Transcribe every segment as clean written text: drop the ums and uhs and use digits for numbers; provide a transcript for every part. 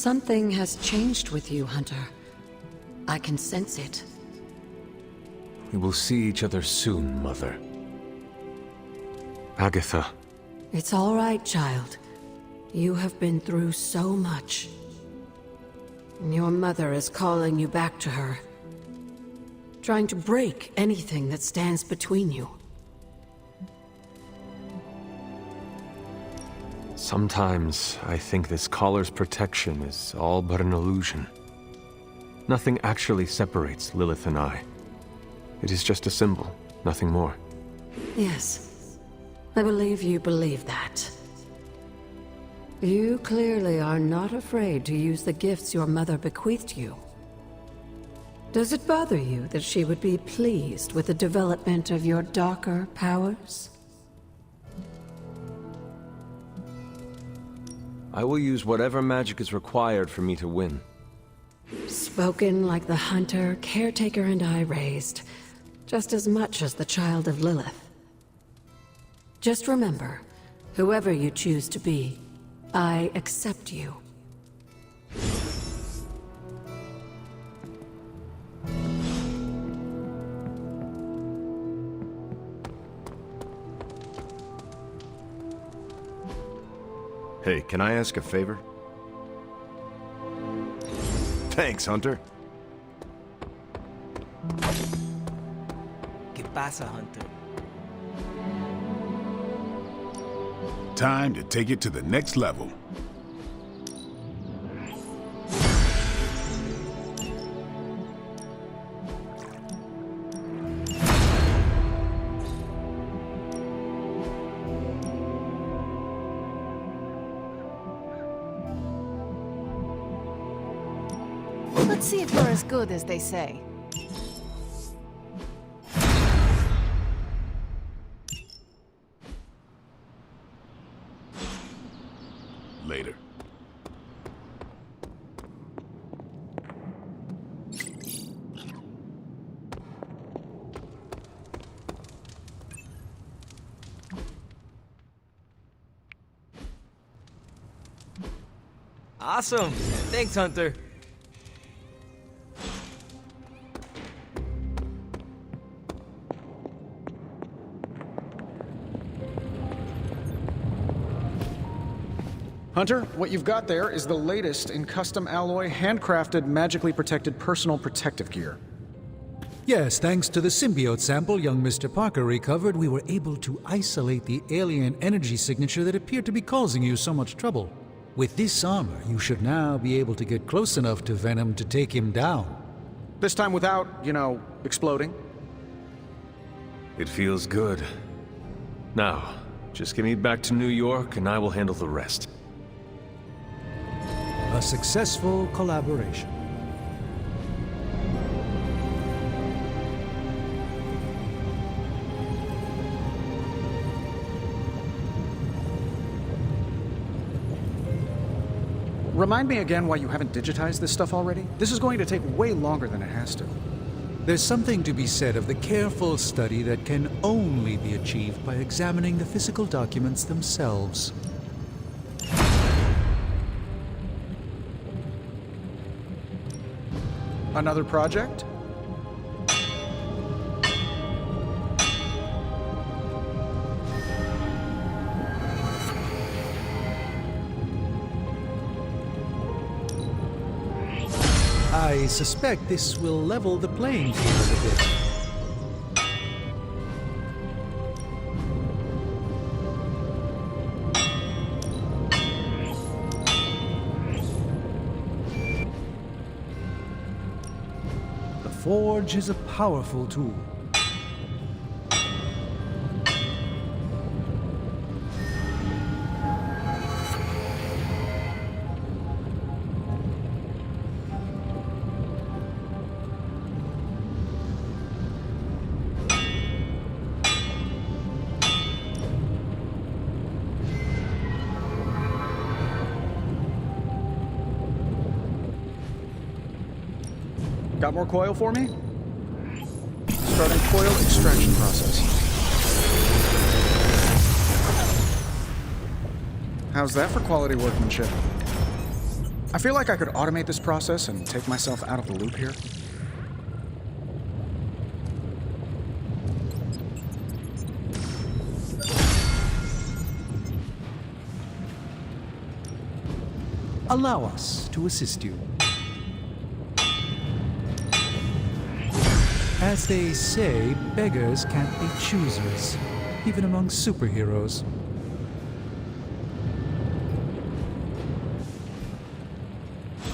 Something has changed with you, Hunter. I can sense it. We will see each other soon, Mother. Agatha. It's all right, child. You have been through so much. Your mother is calling you back to her. Trying to break anything that stands between you. Sometimes I think this collar's protection is all but an illusion. Nothing actually separates Lilith and I. It is just a symbol, nothing more. Yes, I believe you believe that. You clearly are not afraid to use the gifts your mother bequeathed you. Does it bother you that she would be pleased with the development of your darker powers? I will use whatever magic is required for me to win. Spoken like the hunter, caretaker, and I raised, just as much as the child of Lilith. Just remember, whoever you choose to be, I accept you. Hey, can I ask a favor? Thanks, Hunter. ¿Qué pasa, Hunter? Time to take it to the next level. Let's see if we're as good as they say. Later. Awesome! Thanks, Hunter. Hunter, what you've got there is the latest in custom alloy, handcrafted, magically protected personal protective gear. Yes, thanks to the symbiote sample young Mr. Parker recovered, we were able to isolate the alien energy signature that appeared to be causing you so much trouble. With this armor, you should now be able to get close enough to Venom to take him down. This time without, you know, exploding. It feels good. Now, just get me back to New York and I will handle the rest. A successful collaboration. Remind me again why you haven't digitized this stuff already? This is going to take way longer than it has to. There's something to be said of the careful study that can only be achieved by examining the physical documents themselves. Another project? I suspect this will level the playing field a bit. The Forge is a powerful tool. Got more coil for me? Starting coil extraction process. How's that for quality workmanship? I feel like I could automate this process and take myself out of the loop here. Allow us to assist you. As they say, beggars can't be choosers, even among superheroes.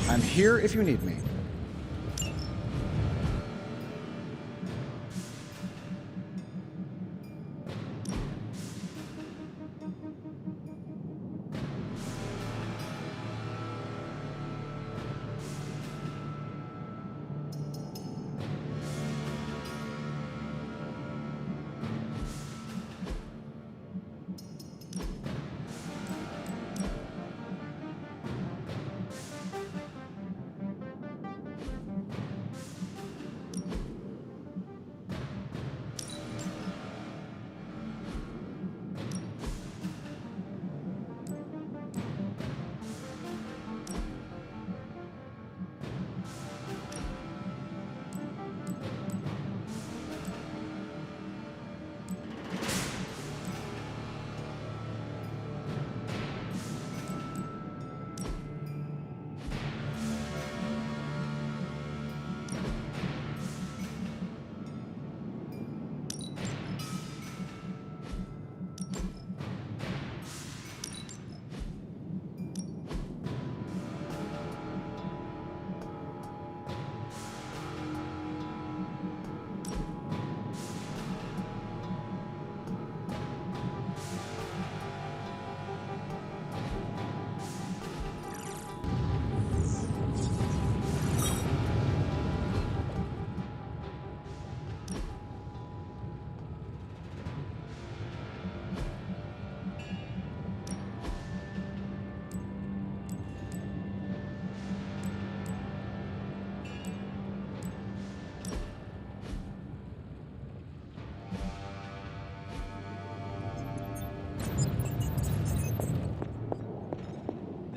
I'm here if you need me.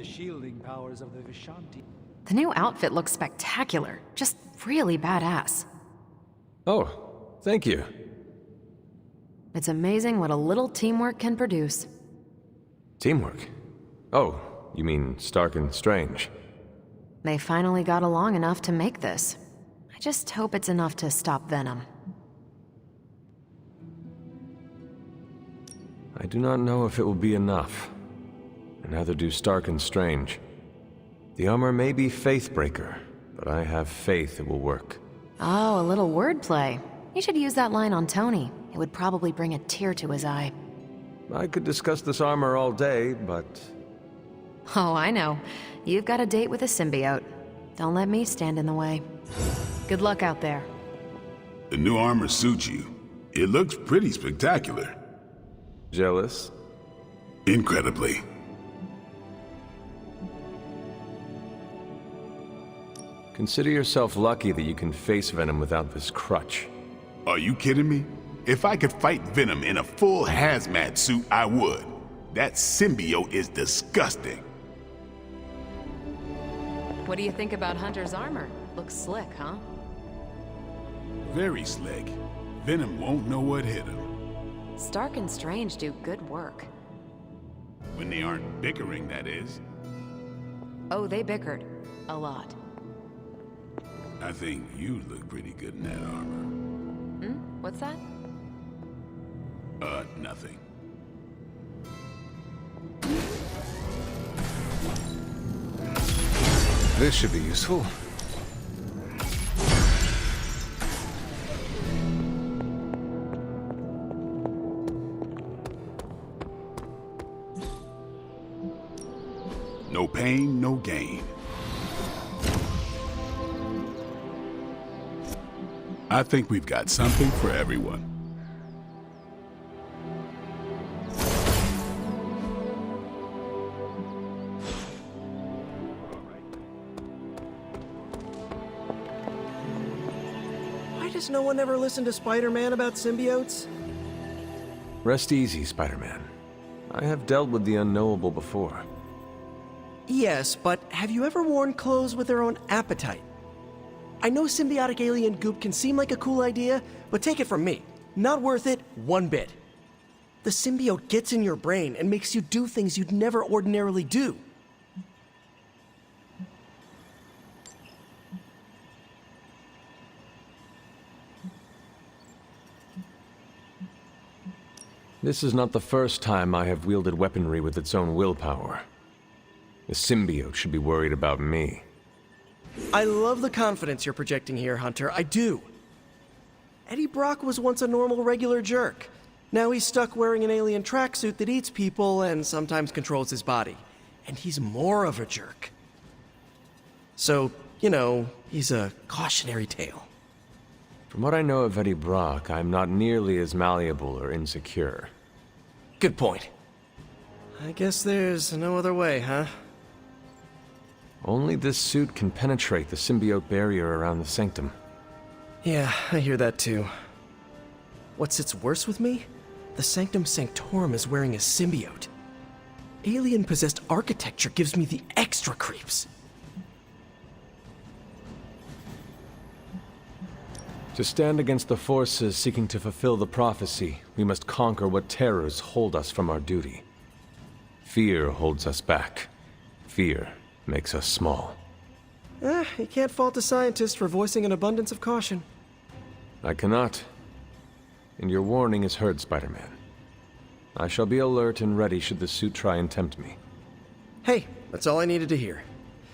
Shielding powers of the Vishanti. The new outfit looks spectacular. Just really badass. Oh, thank you. It's amazing what a little teamwork can produce. Teamwork? Oh, you mean Stark and Strange? They finally got along enough to make this. I just hope it's enough to stop Venom. I do not know if it will be enough. And neither do Stark and Strange. The armor may be Faithbreaker, but I have faith it will work. Oh, a little wordplay. You should use that line on Tony. It would probably bring a tear to his eye. I could discuss this armor all day, but... Oh, I know. You've got a date with a symbiote. Don't let me stand in the way. Good luck out there. The new armor suits you. It looks pretty spectacular. Jealous? Incredibly. Consider yourself lucky that you can face Venom without this crutch. Are you kidding me? If I could fight Venom in a full hazmat suit, I would. That symbiote is disgusting. What do you think about Hunter's armor? Looks slick, huh? Very slick. Venom won't know what hit him. Stark and Strange do good work. When they aren't bickering, that is. Oh, they bickered. A lot. I think you look pretty good in that armor. What's that? Nothing. This should be useful. No pain, no gain. I think we've got something for everyone. Why does no one ever listen to Spider-Man about symbiotes? Rest easy, Spider-Man. I have dealt with the unknowable before. Yes, but have you ever worn clothes with their own appetite? I know symbiotic alien goop can seem like a cool idea, but take it from me. Not worth it one bit. The symbiote gets in your brain and makes you do things you'd never ordinarily do. This is not the first time I have wielded weaponry with its own willpower. The symbiote should be worried about me. I love the confidence you're projecting here, Hunter. I do. Eddie Brock was once a normal, regular jerk. Now he's stuck wearing an alien tracksuit that eats people and sometimes controls his body. And he's more of a jerk. So, you know, he's a cautionary tale. From what I know of Eddie Brock, I'm not nearly as malleable or insecure. Good point. I guess there's no other way, huh? Only this suit can penetrate the symbiote barrier around the sanctum. Yeah, I hear that too. What sits worse with me? The Sanctum Sanctorum is wearing a symbiote. Alien-possessed architecture gives me the extra creeps. To stand against the forces seeking to fulfill the prophecy, we must conquer what terrors hold us from our duty. Fear holds us back. Fear makes us small. You can't fault a scientist for voicing an abundance of caution. I cannot. And your warning is heard, Spider-Man. I shall be alert and ready should the suit try and tempt me. Hey, that's all I needed to hear.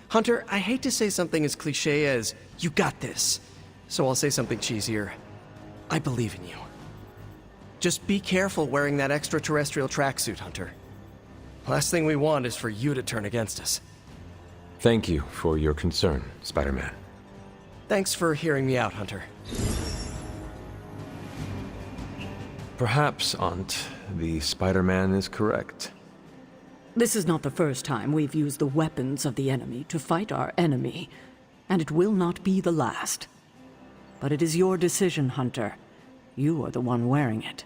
Hunter, I hate to say something as cliche as, you got this. So I'll say something cheesier. I believe in you. Just be careful wearing that extraterrestrial tracksuit, Hunter. Last thing we want is for you to turn against us. Thank you for your concern, Spider-Man. Thanks for hearing me out, Hunter. Perhaps, Aunt, the Spider-Man is correct. This is not the first time we've used the weapons of the enemy to fight our enemy, and it will not be the last. But it is your decision, Hunter. You are the one wearing it.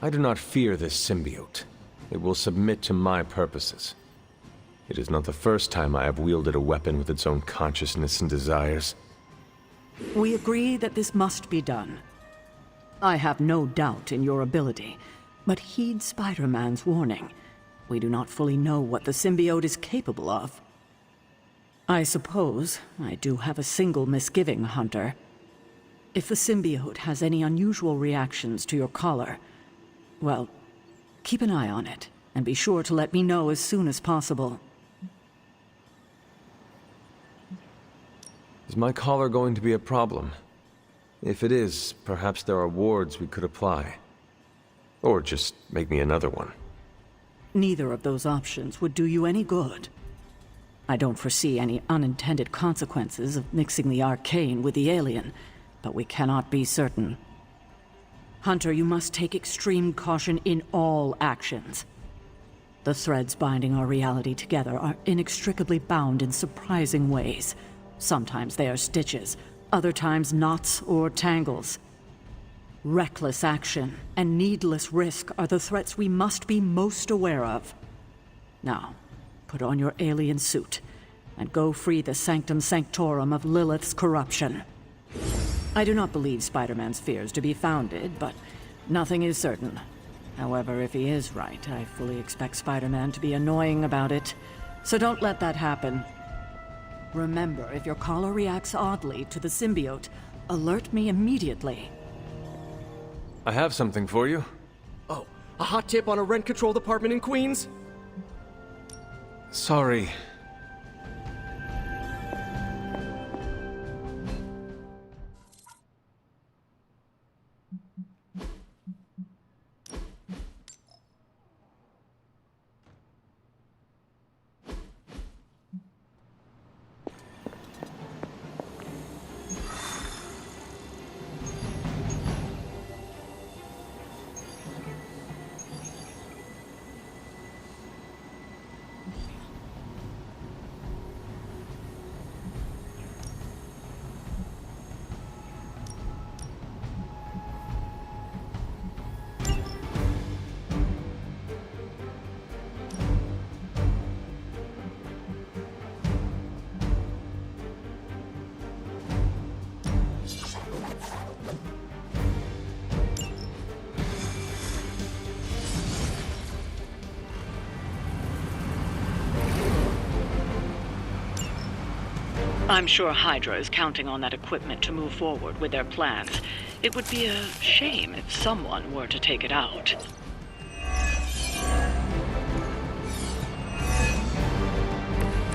I do not fear this symbiote. It will submit to my purposes. It is not the first time I have wielded a weapon with its own consciousness and desires. We agree that this must be done. I have no doubt in your ability, but heed Spider-Man's warning. We do not fully know what the symbiote is capable of. I suppose I do have a single misgiving, Hunter. If the symbiote has any unusual reactions to your collar, well, keep an eye on it, and be sure to let me know as soon as possible. Is my collar going to be a problem? If it is, perhaps there are wards we could apply. Or just make me another one. Neither of those options would do you any good. I don't foresee any unintended consequences of mixing the arcane with the alien, but we cannot be certain. Hunter, you must take extreme caution in all actions. The threads binding our reality together are inextricably bound in surprising ways. Sometimes they are stitches, other times knots or tangles. Reckless action and needless risk are the threats we must be most aware of. Now, put on your alien suit and go free the Sanctum Sanctorum of Lilith's corruption. I do not believe Spider-Man's fears to be founded, but nothing is certain. However, if he is right, I fully expect Spider-Man to be annoying about it. So don't let that happen. Remember, if your collar reacts oddly to the symbiote, alert me immediately. I have something for you. Oh, a hot tip on a rent control department in Queens? Sorry. I'm sure Hydra is counting on that equipment to move forward with their plans. It would be a shame if someone were to take it out.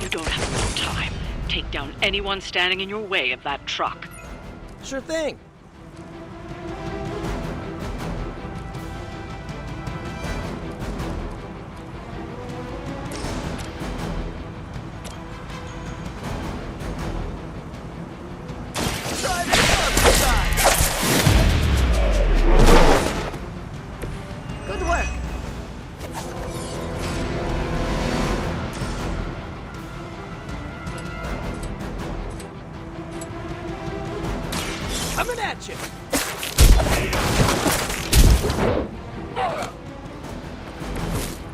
You don't have enough time. Take down anyone standing in your way of that truck. Sure thing. Try this other side. Good work. Coming at you.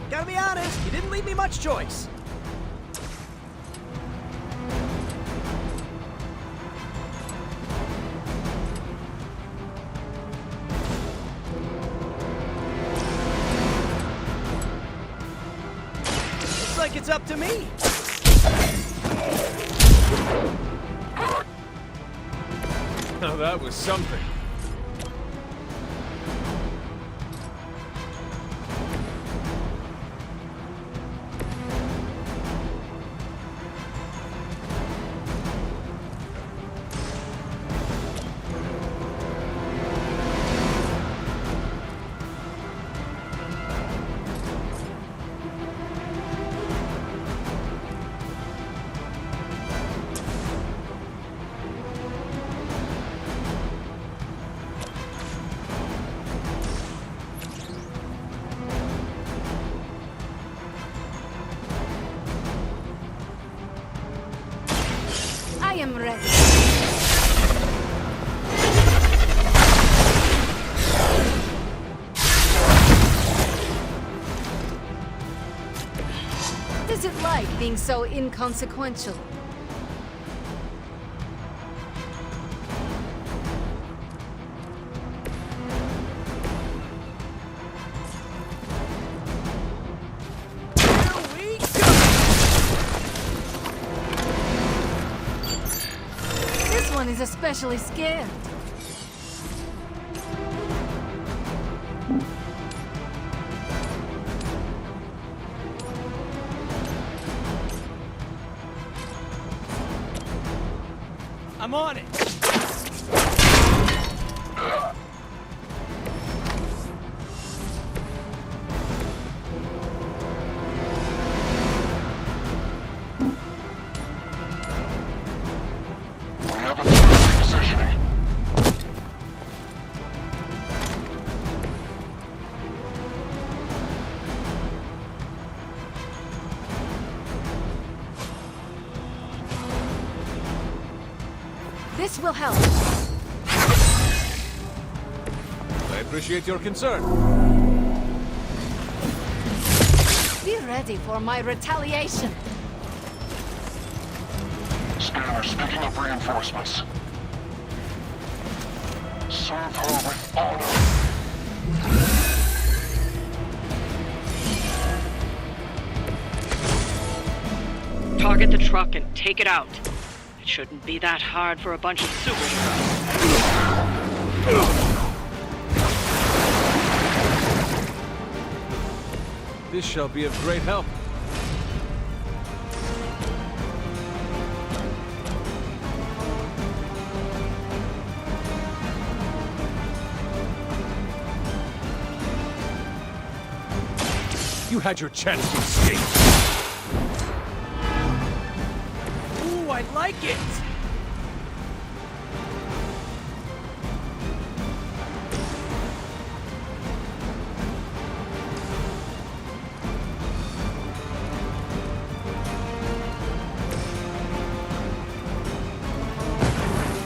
Gotta be honest, you didn't leave me much choice. Looks like it's up to me. Now that was something. I am ready. What is it like being so inconsequential? Here we go. This one is especially scared. I'm on it. We have a target positioning. This will help. I appreciate your concern. Be ready for my retaliation. Scanner, speaking of reinforcements. Serve her with honor. Target the truck and take it out. It shouldn't be that hard for a bunch of superheroes. This shall be of great help. You had your chance to escape. Ooh, I like it.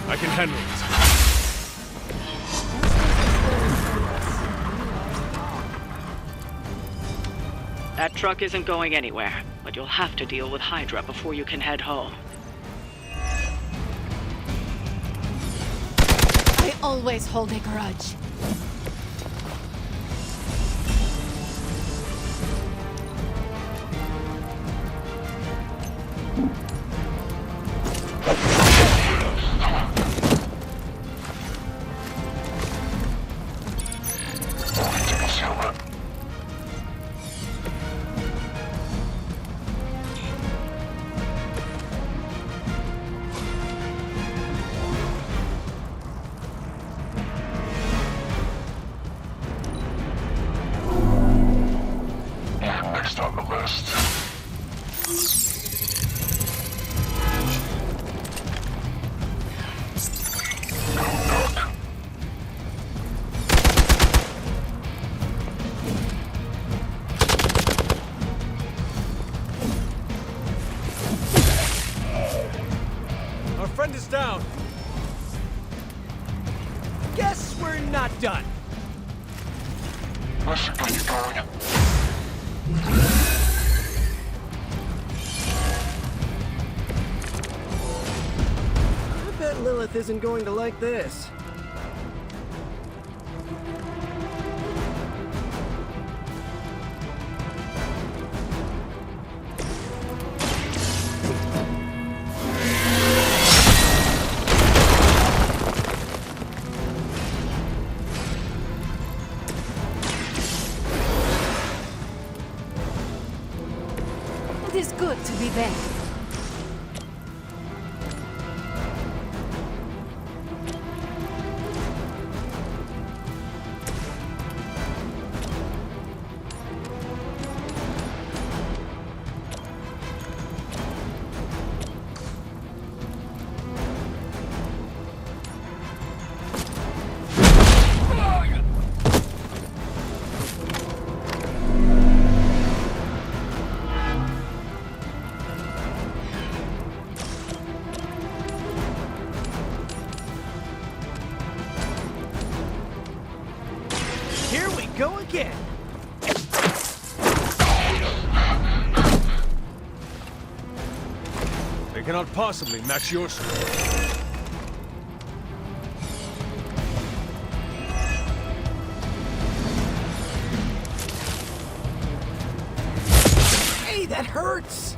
I can handle it. That truck isn't going anywhere, but you'll have to deal with Hydra before you can head home. I always hold a grudge. friend is down. Guess we're not done. Let's get you going. I bet Lilith isn't going to like this. It is good to be back. Here we go again. They cannot possibly match your strength. Hey, that hurts!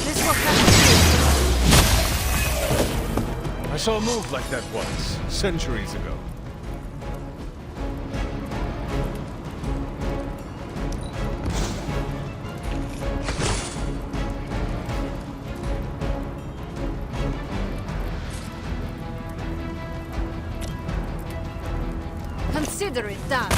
This will cut. I saw a move like that once, centuries ago. Consider it done.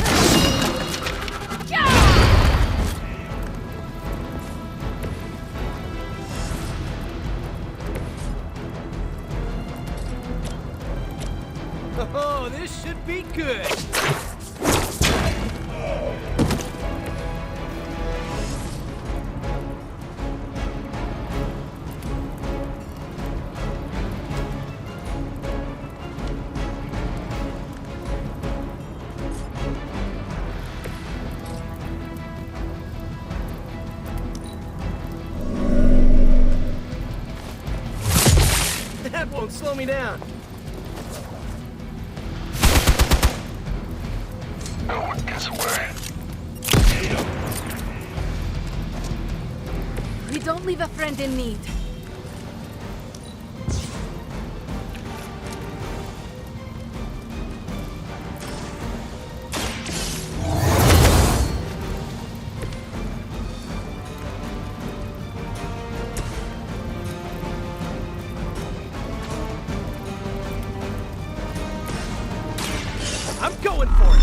Oh, this should be good. That won't slow me down. No one gets away. We don't leave a friend in need. I'm going for it.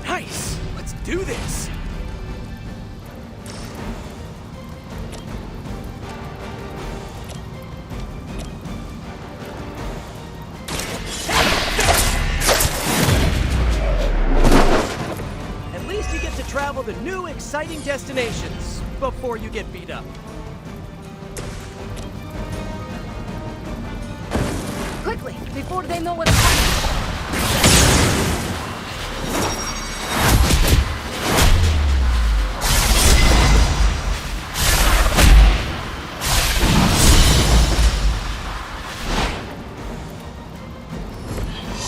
Nice. Let's do this. At least you get to travel to new, exciting destinations before you get beat up. Quickly, before they know what's happening.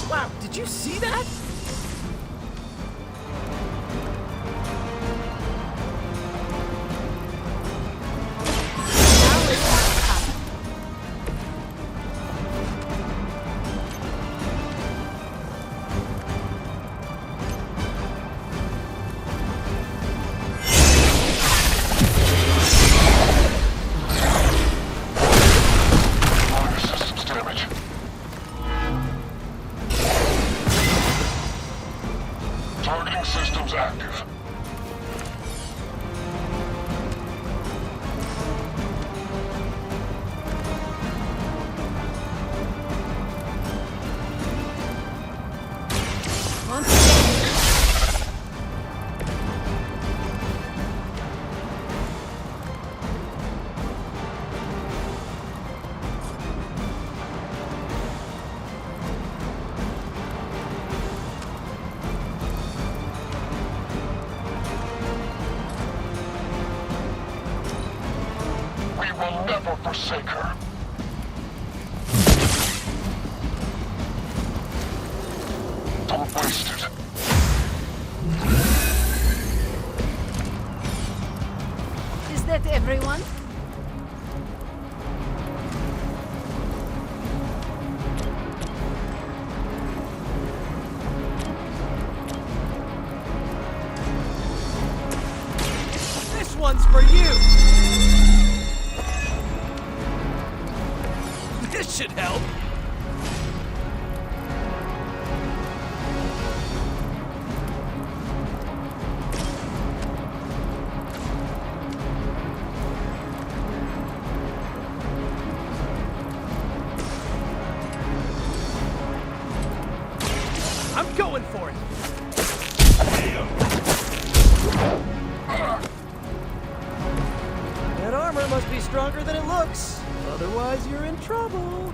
Wow, did you see that? Now it's time to come. will never forsake her. Don't waste it. Is that everyone? This one's for you! This should help. I'm going for it. That armor must be stronger than it looks. Otherwise, you're in trouble.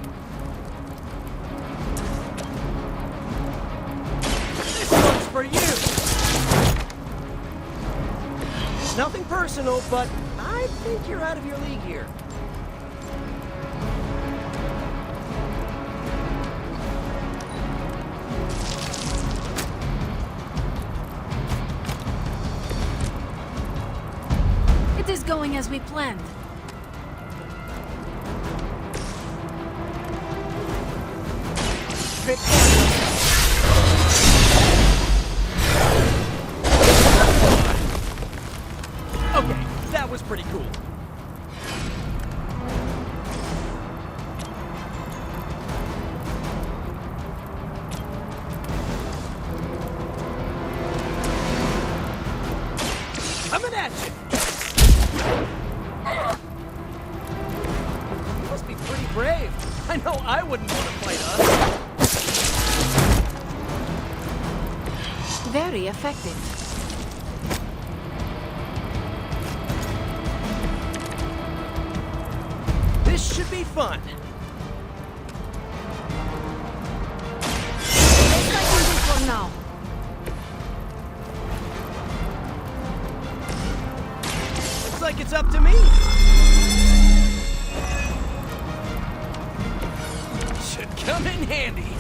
This one's for you. Nothing personal, but I think you're out of your league here. It is going as we planned. Okay, that was pretty cool. Coming at you! You must be pretty brave. I know I wouldn't want to fight us. Very effective. This should be fun. Looks like we do for now. Looks like it's up to me. Should come in handy.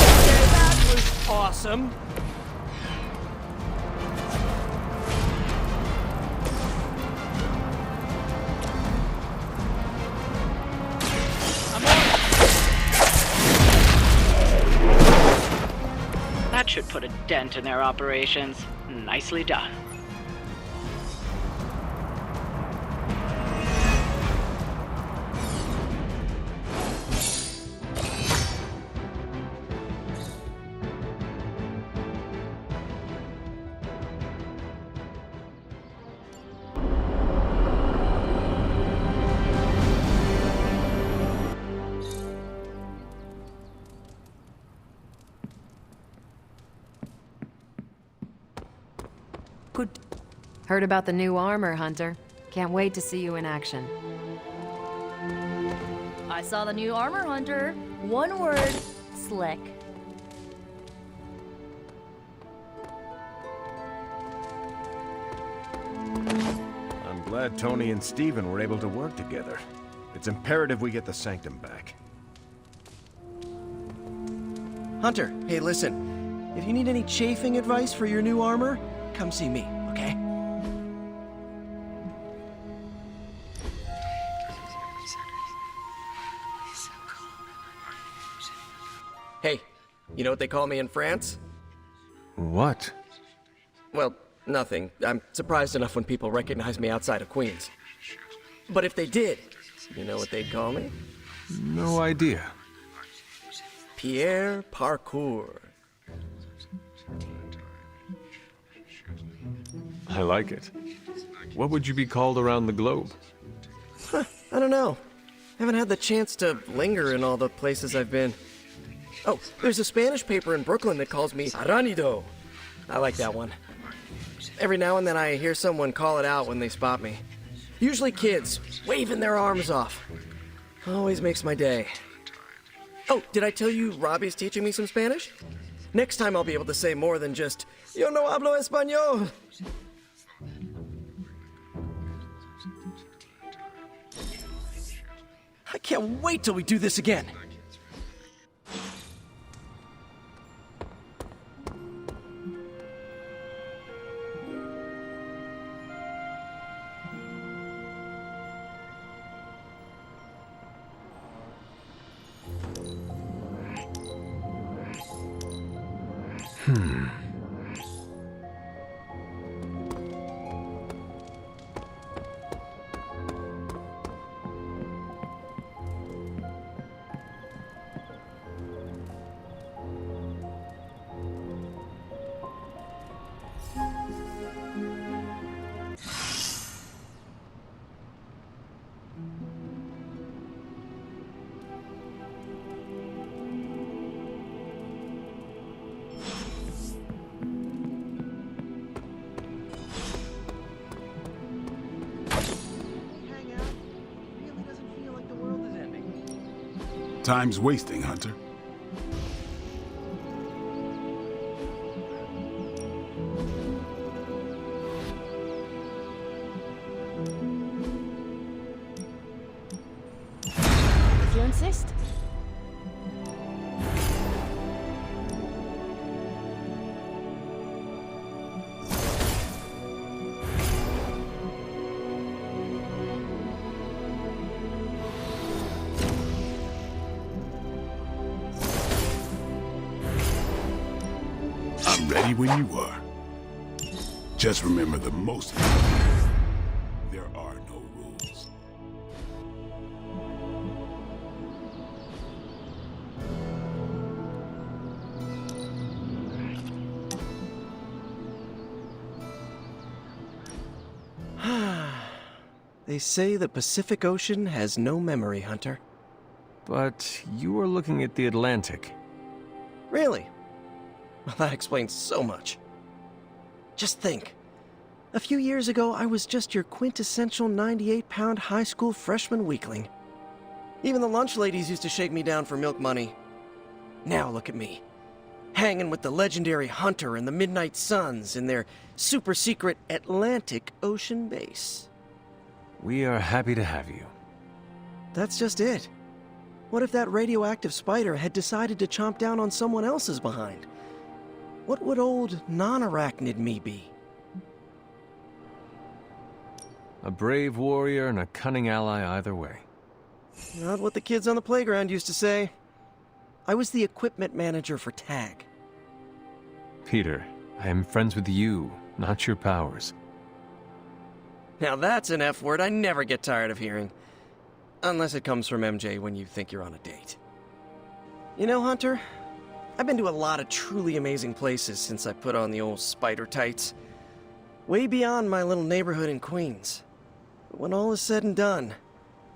Okay, that was awesome. I'm on. That should put a dent in their operations. Nicely done. Good. Heard about the new armor, Hunter. Can't wait to see you in action. I saw the new armor, Hunter. One word, slick. I'm glad Tony and Steven were able to work together. It's imperative we get the Sanctum back. Hunter, hey, listen. If you need any chafing advice for your new armor, come see me, okay? Hey, you know what they call me in France? What? Well, nothing. I'm surprised enough when people recognize me outside of Queens. But if they did, you know what they'd call me? No idea. Pierre Parkour. I like it. What would you be called around the globe? I don't know. Haven't had the chance to linger in all the places I've been. Oh, there's a Spanish paper in Brooklyn that calls me Aranido. I like that one. Every now and then I hear someone call it out when they spot me. Usually kids, waving their arms off. Always makes my day. Oh, did I tell you Robbie's teaching me some Spanish? Next time I'll be able to say more than just, Yo no hablo español. I can't wait till we do this again. Time's wasting, Hunter. If you insist. I'm ready when you are. Just remember the most important thing. There are no rules. They say the Pacific Ocean has no memory, Hunter. But you were looking at the Atlantic. Really? Well, that explains so much. Just think. A few years ago, I was just your quintessential 98-pound high school freshman weakling. Even the lunch ladies used to shake me down for milk money. Now look at me. Hanging with the legendary Hunter and the Midnight Suns in their super-secret Atlantic Ocean base. We are happy to have you. That's just it. What if that radioactive spider had decided to chomp down on someone else's behind? What would old non-arachnid me be? A brave warrior and a cunning ally either way. Not what the kids on the playground used to say. I was the equipment manager for TAG. Peter, I am friends with you, not your powers. Now that's an F word I never get tired of hearing. Unless it comes from MJ when you think you're on a date. You know, Hunter, I've been to a lot of truly amazing places since I put on the old spider tights. Way beyond my little neighborhood in Queens. But when all is said and done,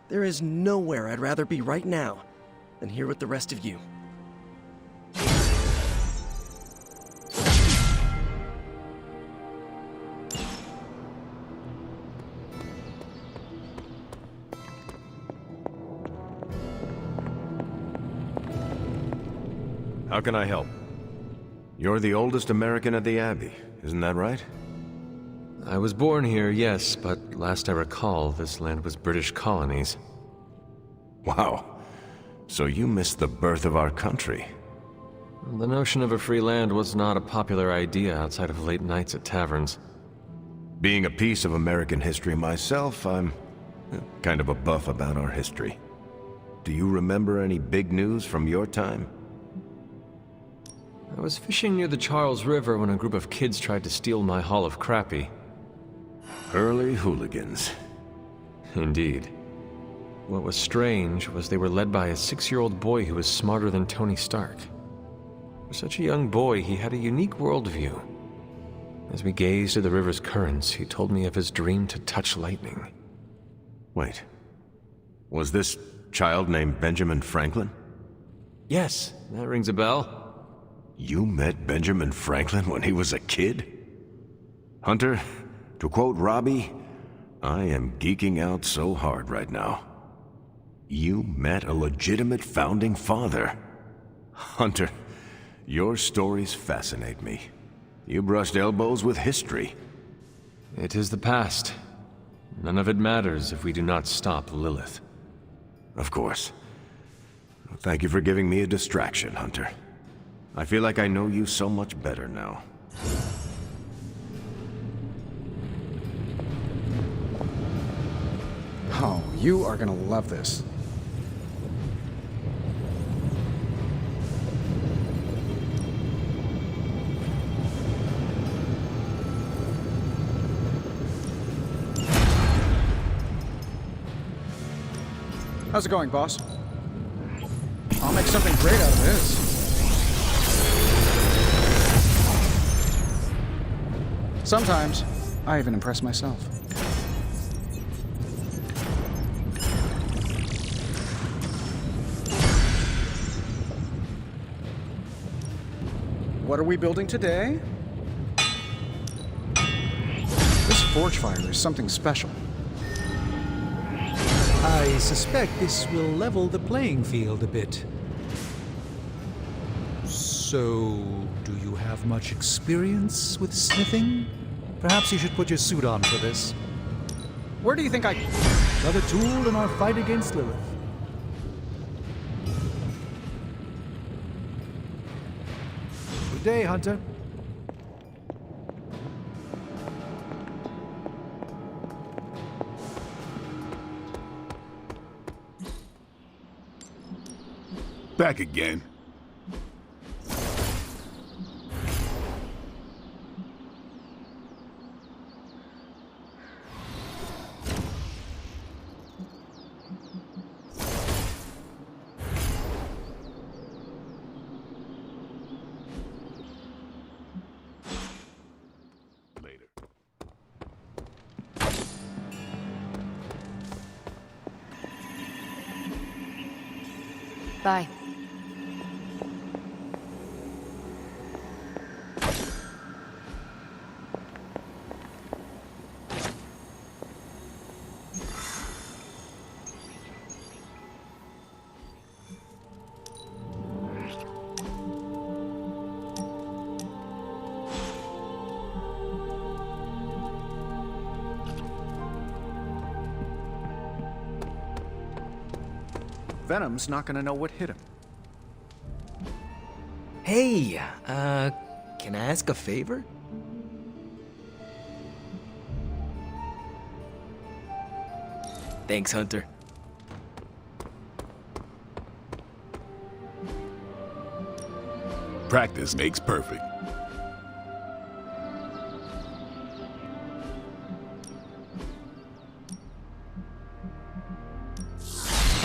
there is nowhere I'd rather be right now than here with the rest of you. How can I help? You're the oldest American at the Abbey, isn't that right? I was born here, yes, but last I recall, this land was British colonies. Wow. So you missed the birth of our country. The notion of a free land was not a popular idea outside of late nights at taverns. Being a piece of American history myself, I'm kind of a buff about our history. Do you remember any big news from your time? I was fishing near the Charles River when a group of kids tried to steal my haul of crappie. Early hooligans. Indeed. What was strange was they were led by a 6-year-old boy who was smarter than Tony Stark. For such a young boy, he had a unique worldview. As we gazed at the river's currents, he told me of his dream to touch lightning. Wait. Was this child named Benjamin Franklin? Yes, that rings a bell. You met Benjamin Franklin when he was a kid? Hunter, to quote Robbie, I am geeking out so hard right now. You met a legitimate founding father. Hunter, your stories fascinate me. You brushed elbows with history. It is the past. None of it matters if we do not stop Lilith. Of course. Thank you for giving me a distraction, Hunter. I feel like I know you so much better now. Oh, you are gonna love this. How's it going, boss? I'll make something great out of this. Sometimes, I even impress myself. What are we building today? This forge fire is something special. I suspect this will level the playing field a bit. So, do you have much experience with smithing? Perhaps you should put your suit on for this. Where do you think I... Another tool in our fight against Lilith. Good day, Hunter. Back again. Later. Bye. Venom's not gonna know what hit him. Hey, can I ask a favor? Thanks, Hunter. Practice makes perfect.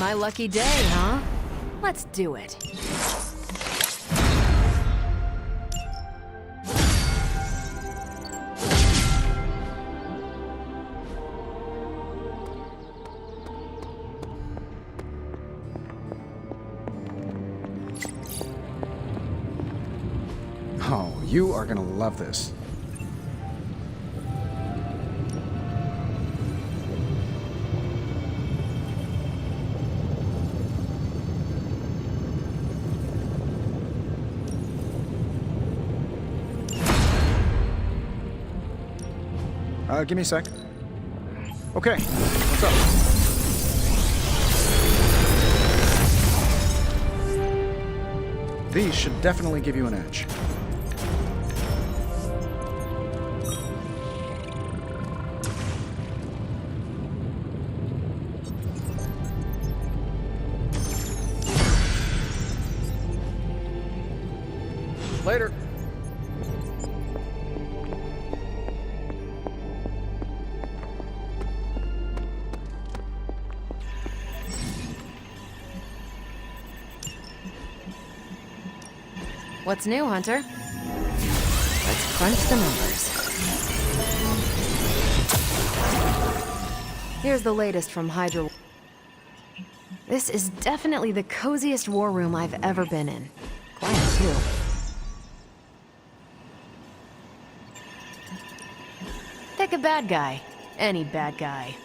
My lucky day, huh? Let's do it. Oh, you are gonna love this. Give me a sec. Okay, what's up? These should definitely give you an edge. Later. What's new, Hunter? Let's crunch the numbers. Here's the latest from Hydra. This is definitely the coziest war room I've ever been in. Quiet, too. Pick a bad guy. Any bad guy.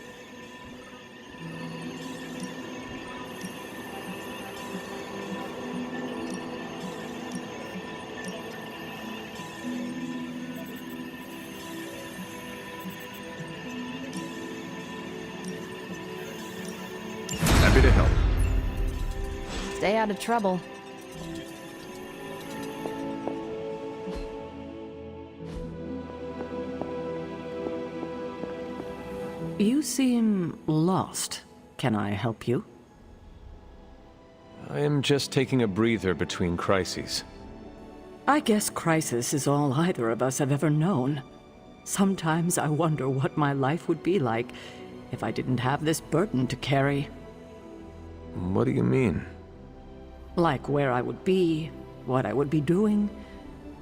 to help. Stay out of trouble. You seem lost. Can I help you? I am just taking a breather between crises. I guess crisis is all either of us have ever known. Sometimes I wonder what my life would be like if I didn't have this burden to carry. What do you mean? Like where I would be, what I would be doing,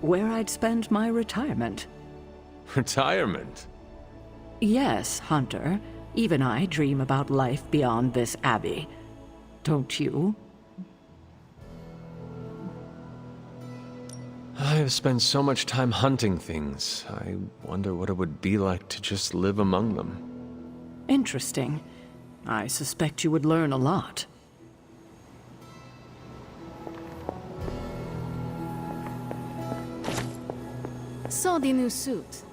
where I'd spend my retirement. Retirement? Yes, Hunter. Even I dream about life beyond this abbey. Don't you? I have spent so much time hunting things. I wonder what it would be like to just live among them. Interesting. I suspect you would learn a lot. So the new suit.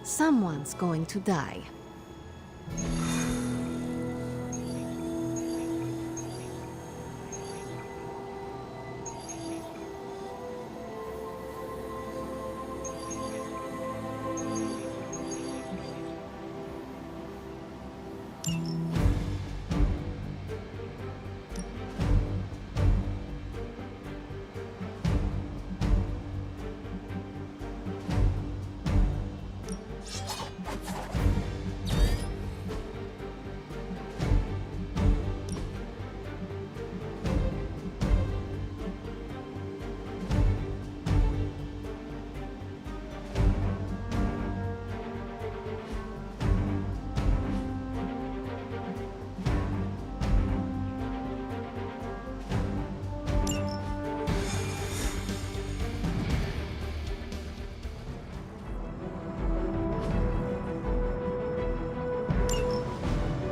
Someone's going to die.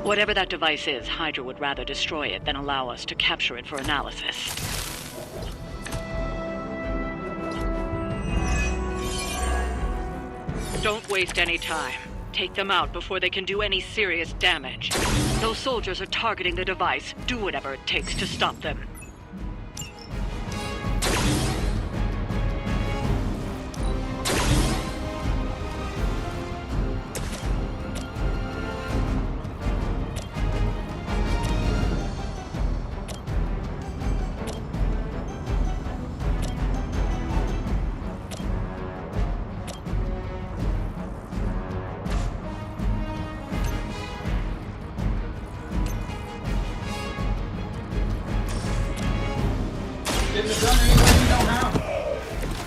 Whatever that device is, Hydra would rather destroy it than allow us to capture it for analysis. Don't waste any time. Take them out before they can do any serious damage. Those soldiers are targeting the device. Do whatever it takes to stop them. Getting it done any way you know how.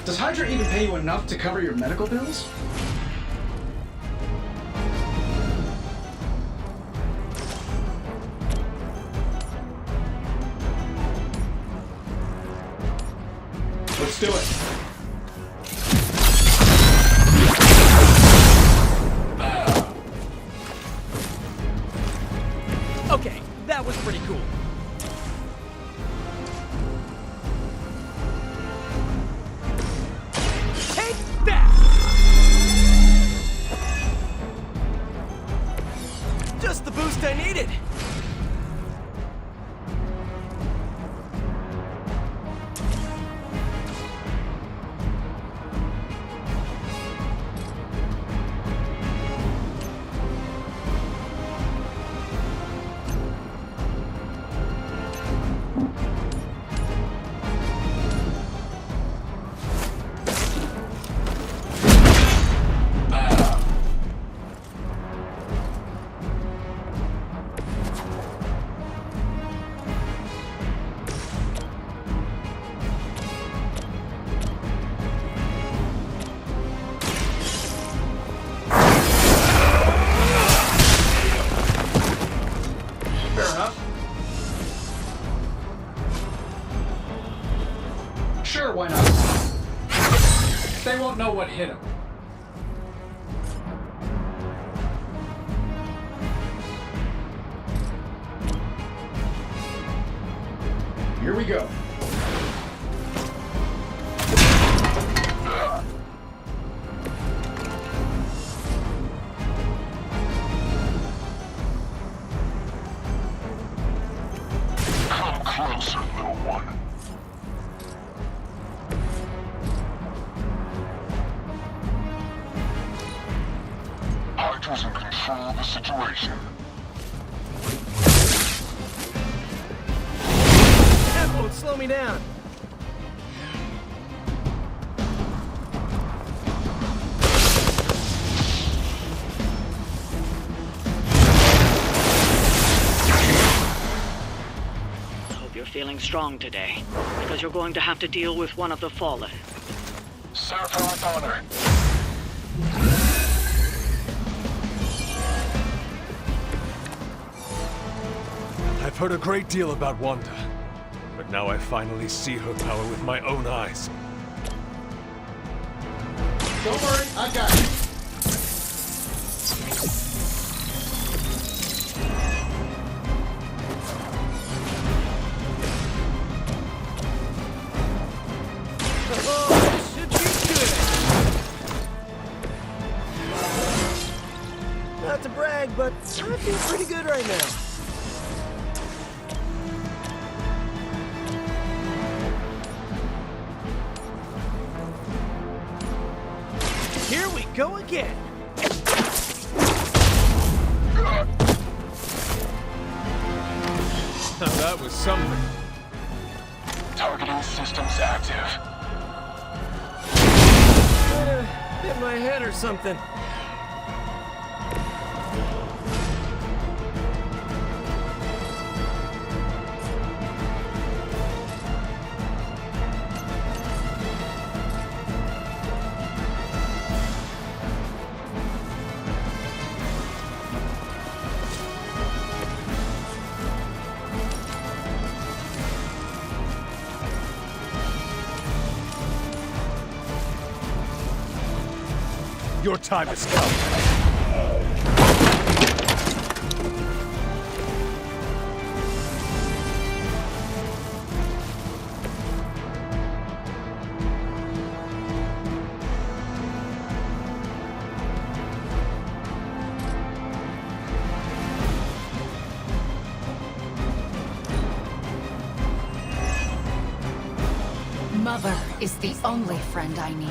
Does Hydra even pay you enough to cover your medical bills? Let's do it. Okay, that was pretty cool. Take that! Just the boost I needed. Sure, why not? They won't know what hit them. Here we go. closer, little one. Hydra's in control of the situation. That won't slow me down. You're feeling strong today, because you're going to have to deal with one of the Fallen. Serve her with honor. I've heard a great deal about Wanda, but now I finally see her power with my own eyes. Don't worry, I got you. Not to brag, but I feel pretty good right now. Here we go again. Now that was something. Targeting systems active. Hit my head or something. Your time has come. Mother is the only friend I need.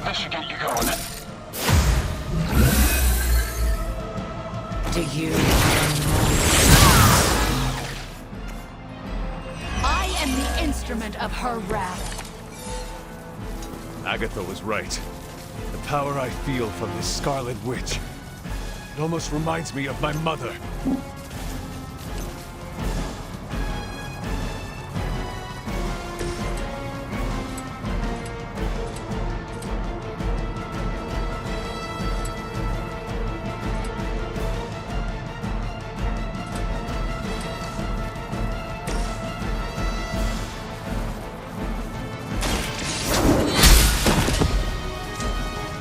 This should get you going. Do you? I am the instrument of her wrath. Agatha was right. The power I feel from this Scarlet Witch. It almost reminds me of my mother.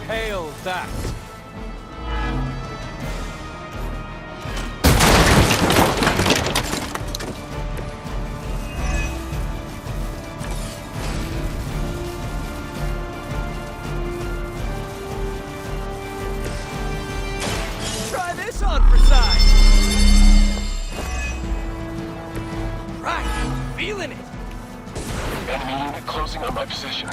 Hail that! Try this on for size. Right, feeling it. Enemy unit closing on my position.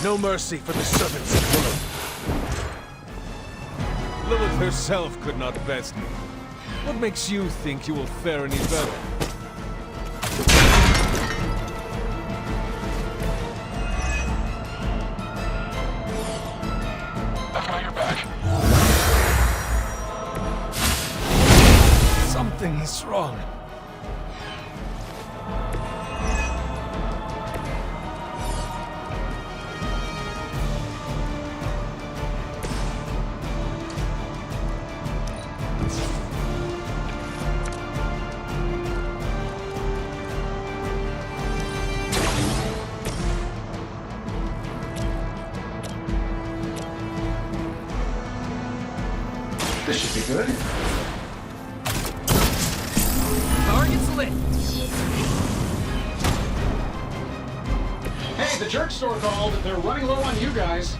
No mercy for the servants of Lilith. Lilith herself could not best me. What makes you think you will fare any better? I've got your back. Something is wrong. This should be good. Target's lit. Hey, the jerk store called. They're running low on you guys.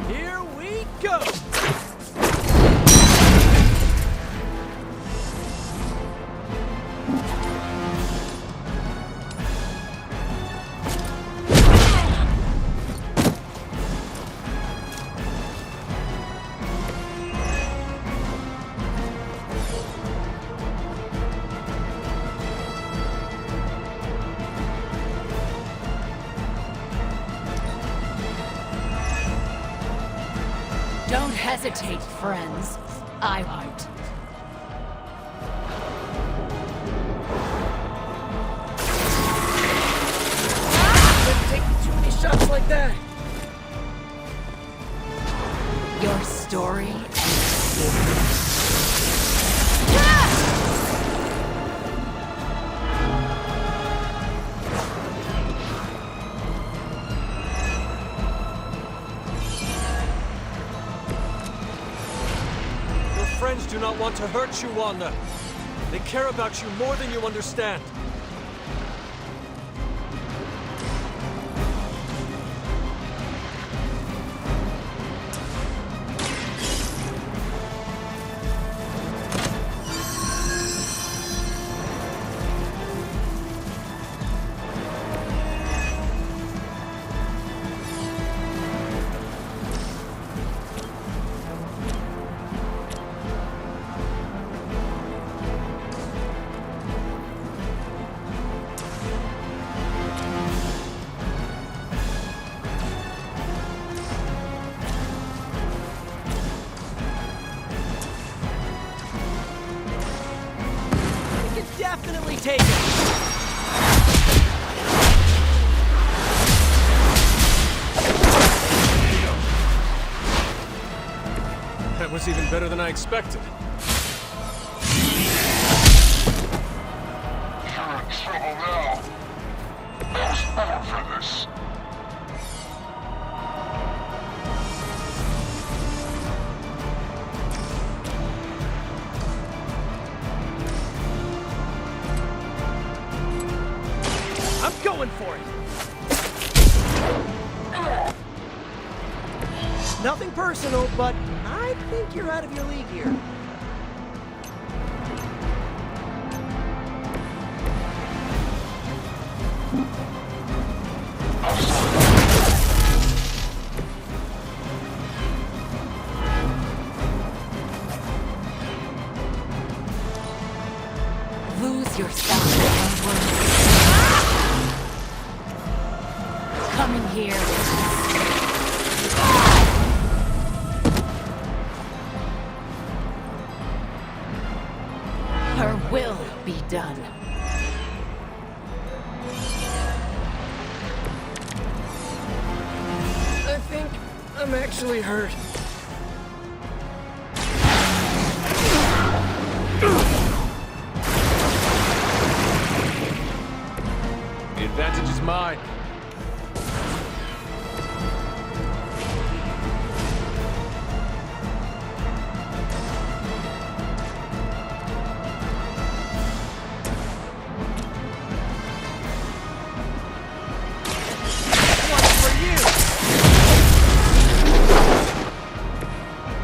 Here we go. Don't hesitate, friends. I won't. Couldn't take too many shots like that. Your story Your friends do not want to hurt you, Wanda. They care about you more than you understand. We can definitely take it. That was even better than I expected. You're in trouble now. I was born for this. I'm going for it. Nothing personal, but I think you're out of your league here. lose yourself in her words. Coming here. Her will be done. I think I'm actually hurt. The advantage is mine.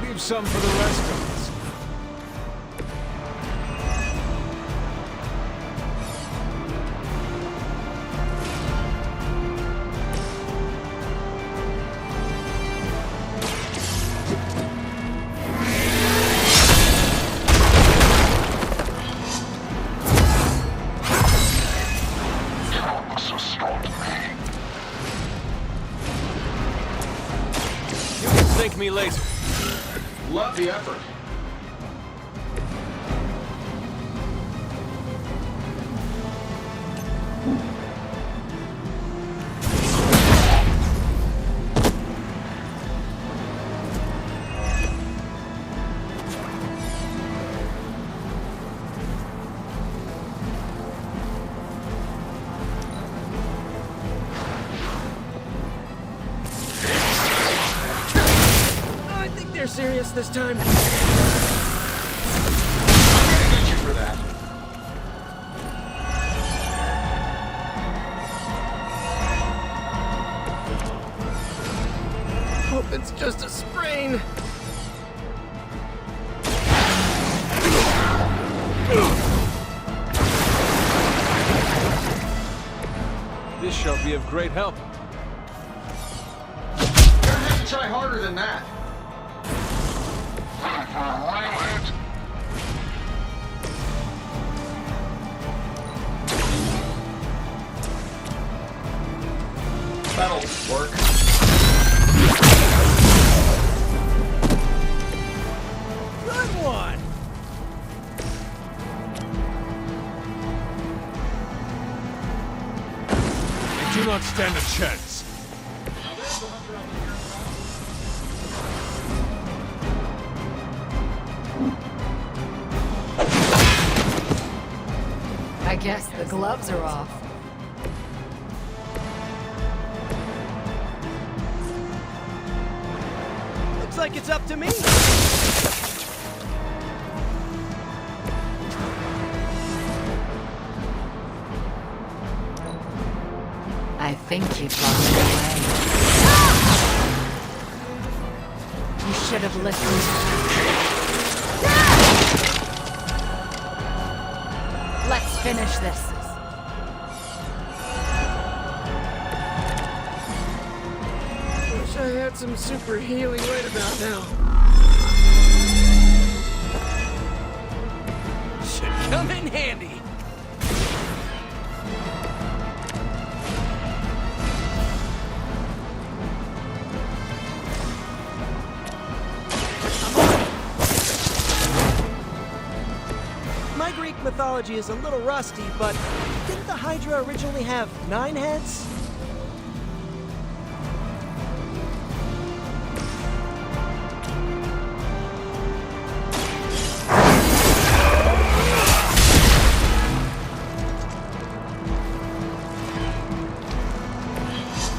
Leave some for the rest of us. Love the effort. I think they're serious this time. I'm gonna get you for that. Hope it's just a sprain. This shall be of great help. You're gonna have to try harder than that. Ready for a real hit? That'll work. Good one. You do not stand a chance. I guess the gloves are off. Looks like it's up to me. I think you've lost your way. You should have listened. Let's finish this. Wish I had some super healing right about now. Should come in handy. My Greek mythology is a little rusty, but didn't the Hydra originally have 9 heads?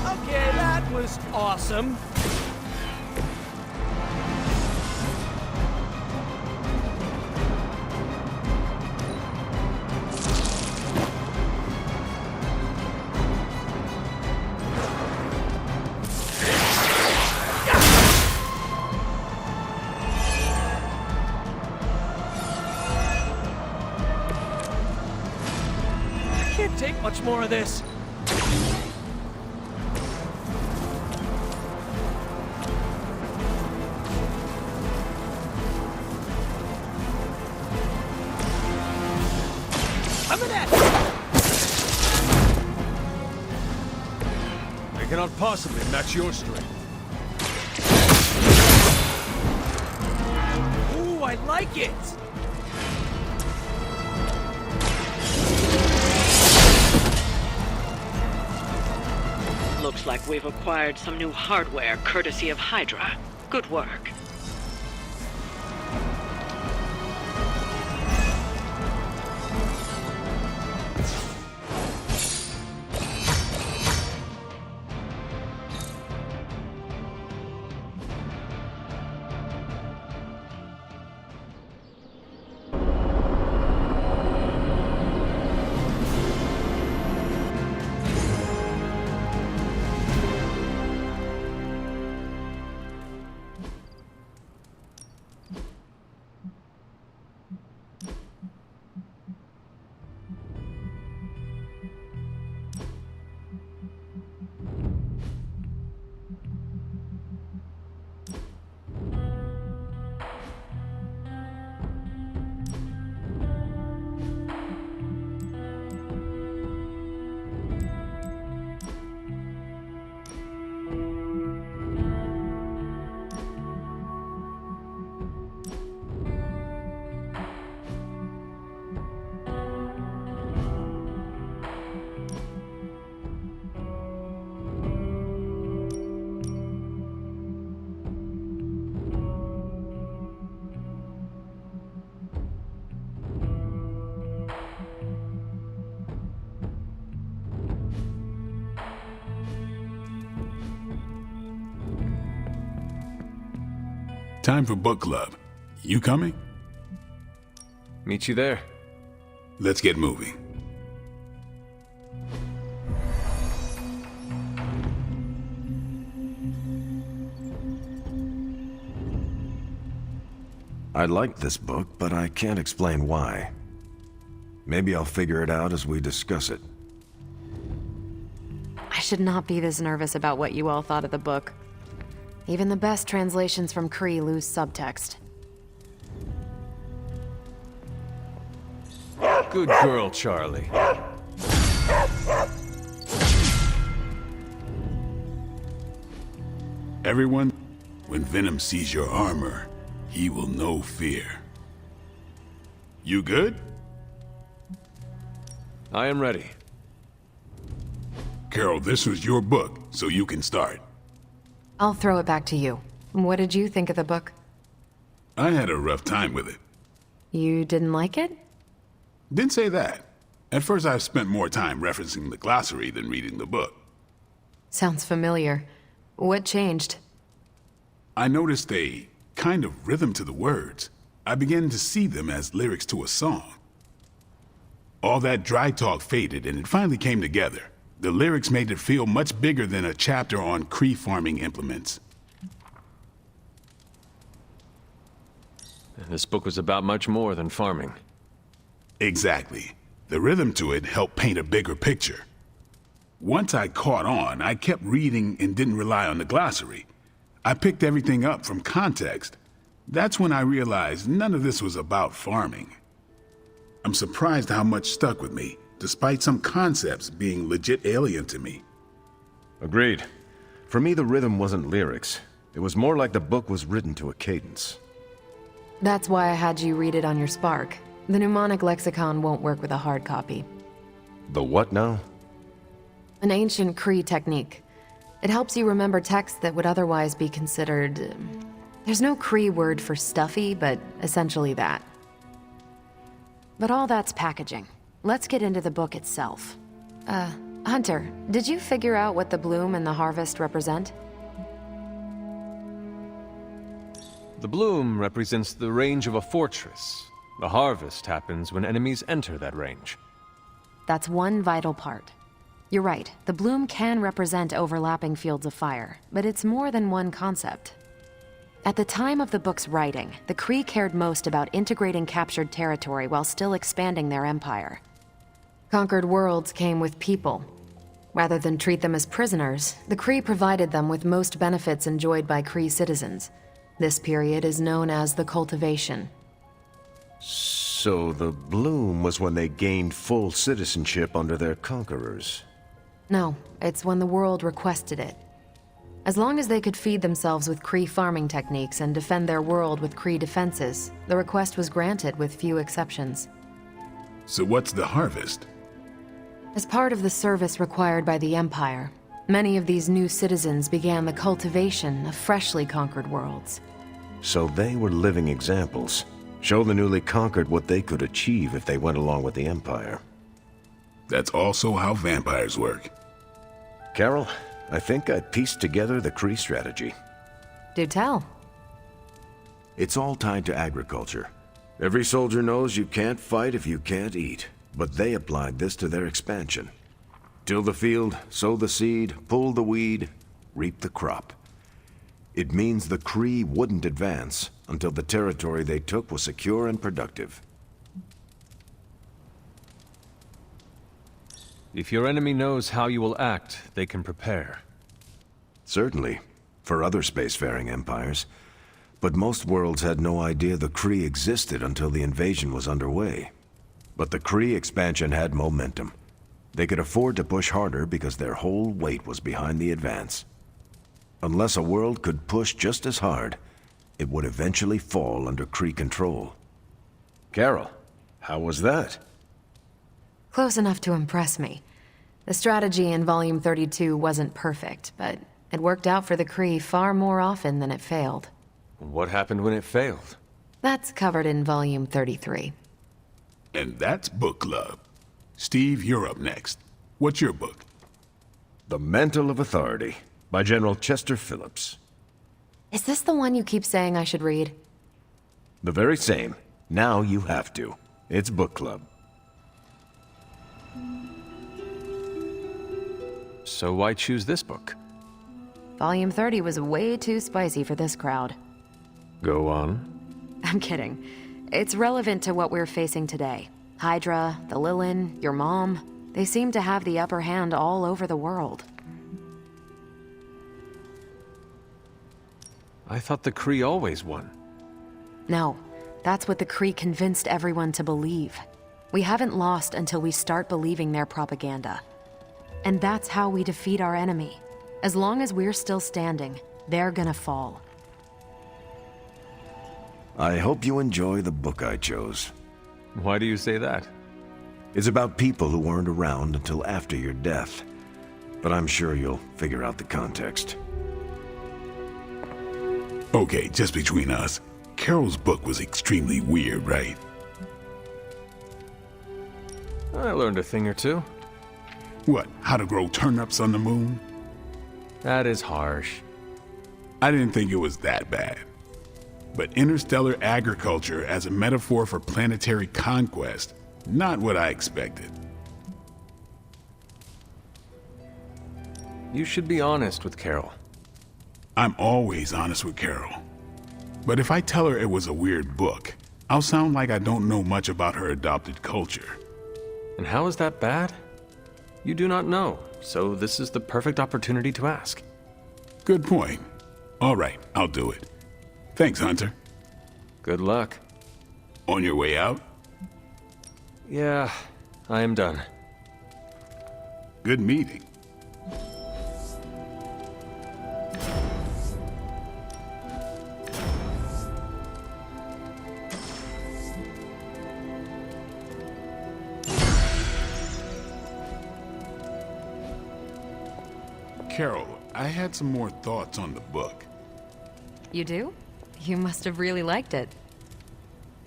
Okay, that was awesome. I can't take much more of this. I'm an ass. I cannot possibly match your strength. Ooh, I like it. Looks like we've acquired some new hardware courtesy of Hydra. Good work. Time for book club. You coming? Meet you there. Let's get moving. I liked this book, but I can't explain why. Maybe I'll figure it out as we discuss it. I should not be this nervous about what you all thought of the book. Even the best translations from Kree lose subtext. Good girl, Charlie. Everyone, when Venom sees your armor, he will know fear. You good? I am ready. Carol, this was your book, so you can start. I'll throw it back to you. What did you think of the book? I had a rough time with it. You didn't like it? Didn't say that. At first I spent more time referencing the glossary than reading the book. Sounds familiar. What changed? I noticed a kind of rhythm to the words. I began to see them as lyrics to a song. All that dry talk faded and it finally came together. The lyrics made it feel much bigger than a chapter on Kree farming implements. This book was about much more than farming. Exactly. The rhythm to it helped paint a bigger picture. Once I caught on, I kept reading and didn't rely on the glossary. I picked everything up from context. That's when I realized none of this was about farming. I'm surprised how much stuck with me, despite some concepts being legit alien to me. Agreed. For me, the rhythm wasn't lyrics. It was more like the book was written to a cadence. That's why I had you read it on your Spark. The mnemonic lexicon won't work with a hard copy. The what now? An ancient Kree technique. It helps you remember texts that would otherwise be considered... there's no Kree word for stuffy, but essentially that. But all that's packaging. Let's get into the book itself. Hunter, did you figure out what the bloom and the harvest represent? The bloom represents the range of a fortress. The harvest happens when enemies enter that range. That's one vital part. You're right, the bloom can represent overlapping fields of fire, but it's more than one concept. At the time of the book's writing, the Kree cared most about integrating captured territory while still expanding their empire. Conquered worlds came with people. Rather than treat them as prisoners, the Kree provided them with most benefits enjoyed by Kree citizens. This period is known as the cultivation. So the bloom was when they gained full citizenship under their conquerors. No, it's when the world requested it. As long as they could feed themselves with Kree farming techniques and defend their world with Kree defenses, the request was granted with few exceptions. So what's the harvest? As part of the service required by the Empire, many of these new citizens began the cultivation of freshly conquered worlds. So they were living examples. Show the newly conquered what they could achieve if they went along with the Empire. That's also how vampires work. Carol, I think I pieced together the Kree strategy. Do tell. It's all tied to agriculture. Every soldier knows you can't fight if you can't eat, but they applied this to their expansion. Till the field, sow the seed, pull the weed, reap the crop. It means the Kree wouldn't advance until the territory they took was secure and productive. If your enemy knows how you will act, they can prepare. Certainly, for other spacefaring empires. But most worlds had no idea the Kree existed until the invasion was underway. But the Kree expansion had momentum. They could afford to push harder because their whole weight was behind the advance. Unless a world could push just as hard, it would eventually fall under Kree control. Carol, how was that? Close enough to impress me. The strategy in Volume 32 wasn't perfect, but it worked out for the Kree far more often than it failed. What happened when it failed? That's covered in Volume 33. And that's book club. Steve, you're up next. What's your book? The Mantle of Authority, by General Chester Phillips. Is this the one you keep saying I should read? The very same. Now you have to. It's book club. So why choose this book? Volume 30 was way too spicy for this crowd. Go on. I'm kidding. It's relevant to what we're facing today. Hydra, the Lilin, your mom, they seem to have the upper hand all over the world. I thought the Kree always won. No, that's what the Kree convinced everyone to believe. We haven't lost until we start believing their propaganda. And that's how we defeat our enemy. As long as we're still standing, they're gonna fall. I hope you enjoy the book I chose. Why do you say that? It's about people who weren't around until after your death. But I'm sure you'll figure out the context. Okay, just between us, Carol's book was extremely weird, right? I learned a thing or two. What, how to grow turnips on the moon? That is harsh. I didn't think it was that bad. But interstellar agriculture as a metaphor for planetary conquest, not what I expected. You should be honest with Carol. I'm always honest with Carol. But if I tell her it was a weird book, I'll sound like I don't know much about her adopted culture. And how is that bad? You do not know, so this is the perfect opportunity to ask. Good point. All right, I'll do it. Thanks, Hunter. Good luck. On your way out? Yeah, I am done. Good meeting. Carol, I had some more thoughts on the book. You do? You must have really liked it.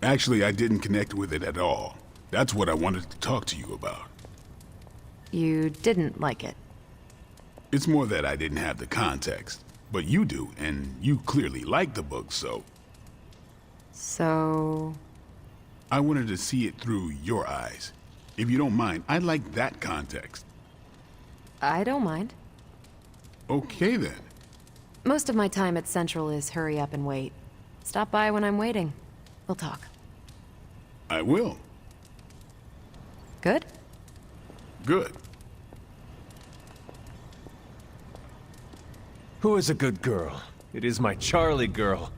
Actually, I didn't connect with it at all. That's what I wanted to talk to you about. You didn't like it. It's more that I didn't have the context. But you do, and you clearly like the book, so... So... I wanted to see it through your eyes. If you don't mind, I'd like that context. I don't mind. Okay, then. Most of my time at Central is hurry up and wait. Stop by when I'm waiting. We'll talk. I will. Good? Good. Who is a good girl? It is my Charlie girl.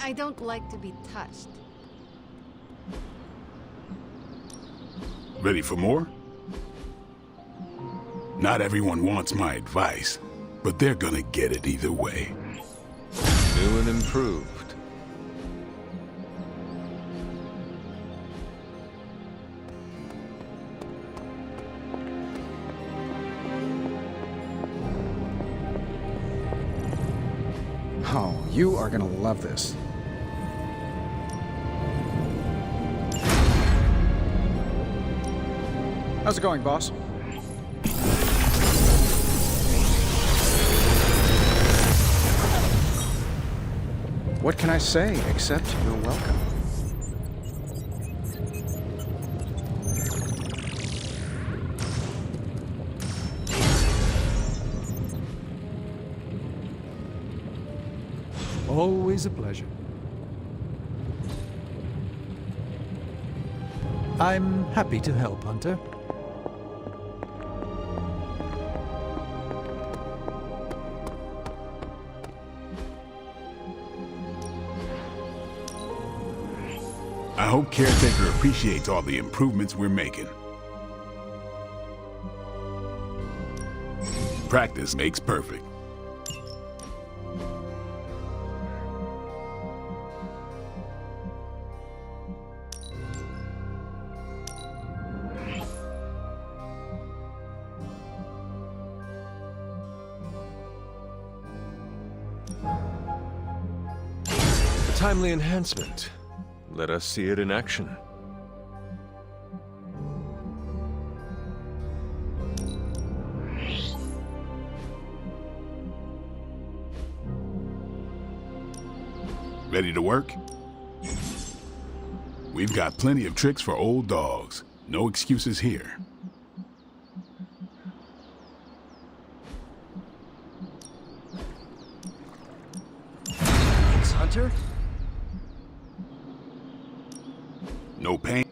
I don't like to be touched. Ready for more? Not everyone wants my advice, but they're gonna get it either way. New and improved. Oh, you are gonna love this. How's it going, boss? What can I say except you're welcome? Always a pleasure. I'm happy to help, Hunter. I hope Caretaker appreciates all the improvements we're making. Practice makes perfect. A timely enhancement. Let us see it in action. Ready to work? We've got plenty of tricks for old dogs. No excuses here. Thanks, Hunter. No pain.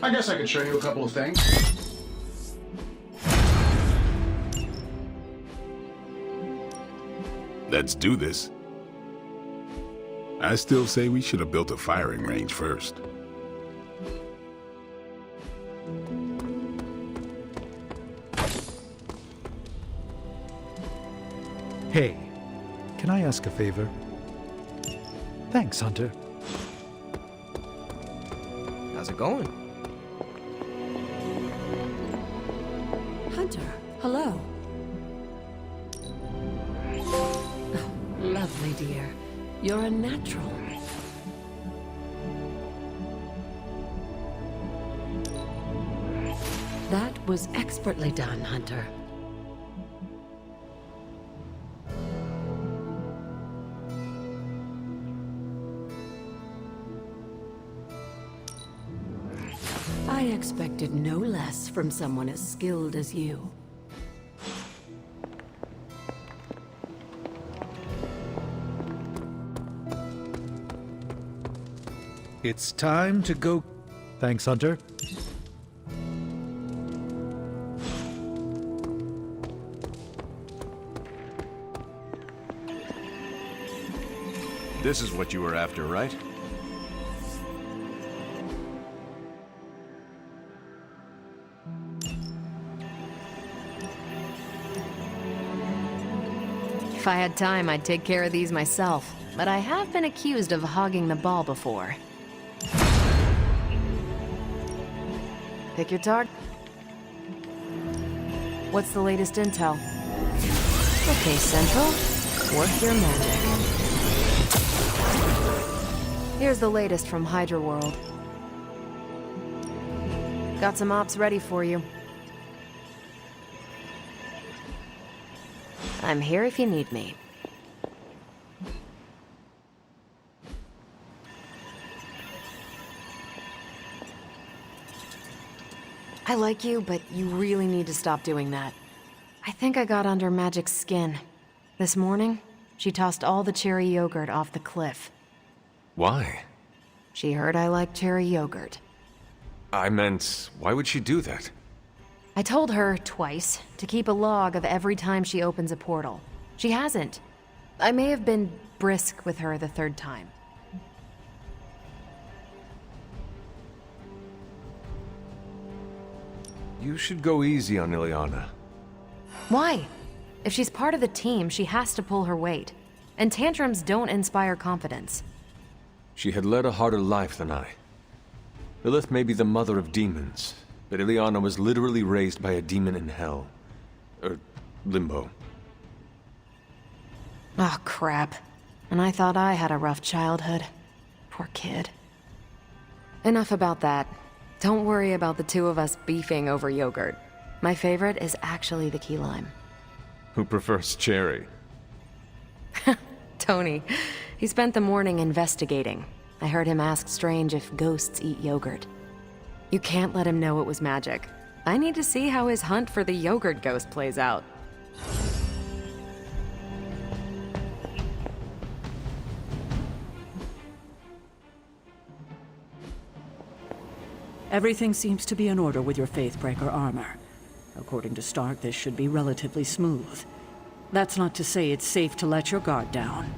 I guess I could show you a couple of things. Let's do this. I still say we should have built a firing range first. Hey, can I ask a favor? Thanks, Hunter. How's it going? Hunter, hello. Oh, lovely, dear. You're a natural. That was expertly done, Hunter. I expected no less from someone as skilled as you. It's time to go. Thanks, Hunter. This is what you were after, right? If I had time, I'd take care of these myself. But I have been accused of hogging the ball before. Pick your target. What's the latest intel? Okay, Central. Work your magic. Here's the latest from Hydra World. Got some ops ready for you. I'm here if you need me. I like you, but you really need to stop doing that. I think I got under Magic's skin. This morning, she tossed all the cherry yogurt off the cliff. Why? She heard I like cherry yogurt. I meant, why would she do that? I told her twice to keep a log of every time she opens a portal. She hasn't. I may have been brisk with her the third time. You should go easy on Ileana. Why? If she's part of the team, she has to pull her weight. And tantrums don't inspire confidence. She had led a harder life than I. Lilith may be the mother of demons, but Ileana was literally raised by a demon in hell. Limbo. Oh, crap. And I thought I had a rough childhood. Poor kid. Enough about that. Don't worry about the two of us beefing over yogurt. My favorite is actually the key lime. Who prefers cherry? Tony. He spent the morning investigating. I heard him ask Strange if ghosts eat yogurt. You can't let him know it was magic. I need to see how his hunt for the yogurt ghost plays out. Everything seems to be in order with your Faithbreaker armor. According to Stark, this should be relatively smooth. That's not to say it's safe to let your guard down.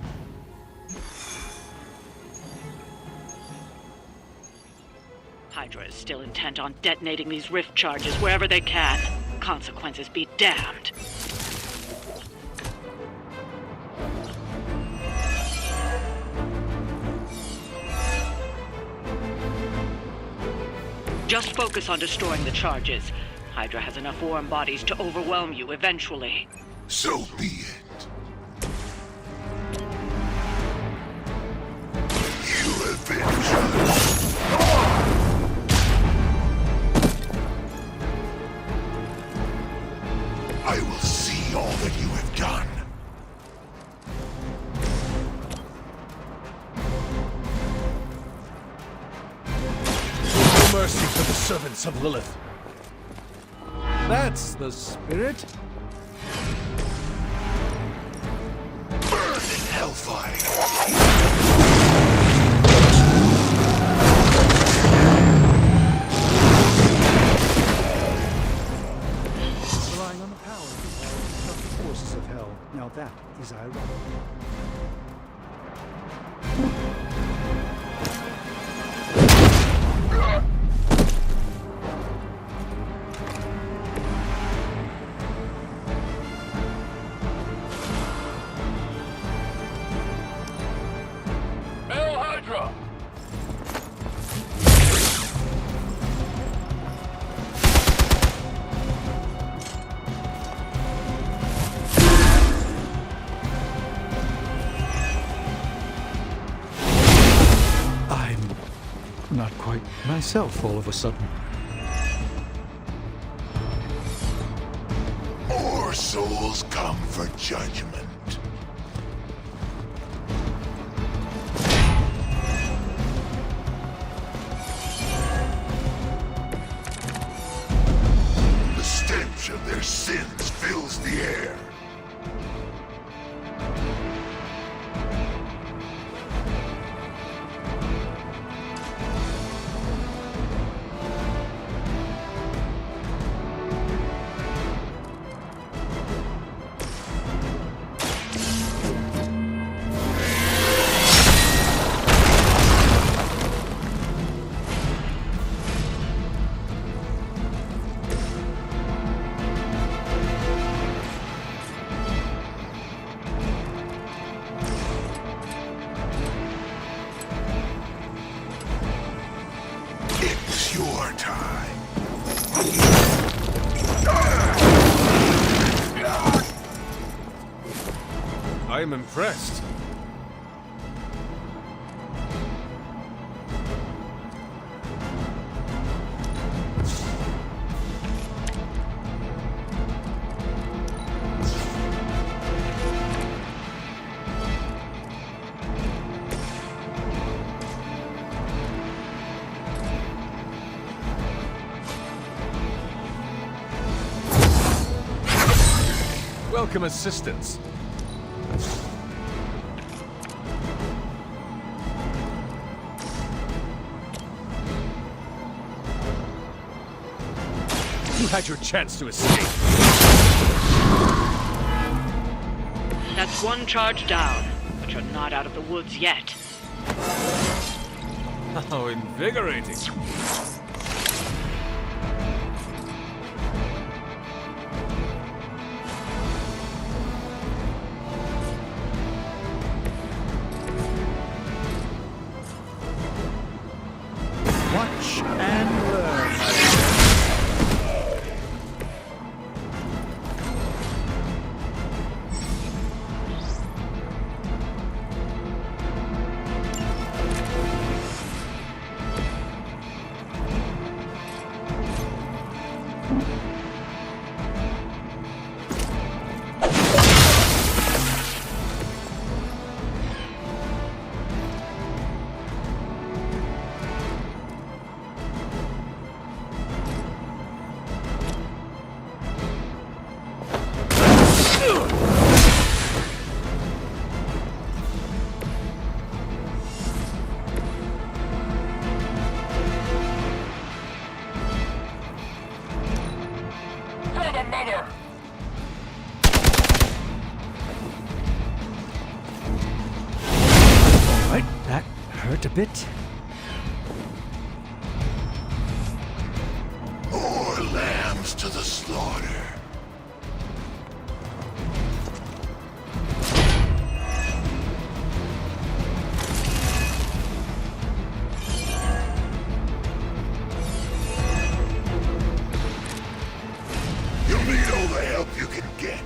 Hydra is still intent on detonating these rift charges wherever they can. Consequences be damned. Just focus on destroying the charges. Hydra has enough warm bodies to overwhelm you eventually. So be it. You have been judged. I will see all that you have done. No mercy for the servants of Lilith. That's the spirit. Burn in hellfire. Relying on the power of the forces of hell. Now that is ironic. Not quite myself all of a sudden. More souls come for judgment. The stench of their sins fills the air. It's your time. I am impressed. welcome assistance. You had your chance to escape. That's one charge down, but you're not out of the woods yet. How invigorating. Watch and learn. Right, that hurt a bit. More lambs to the slaughter. You'll need all the help you can get.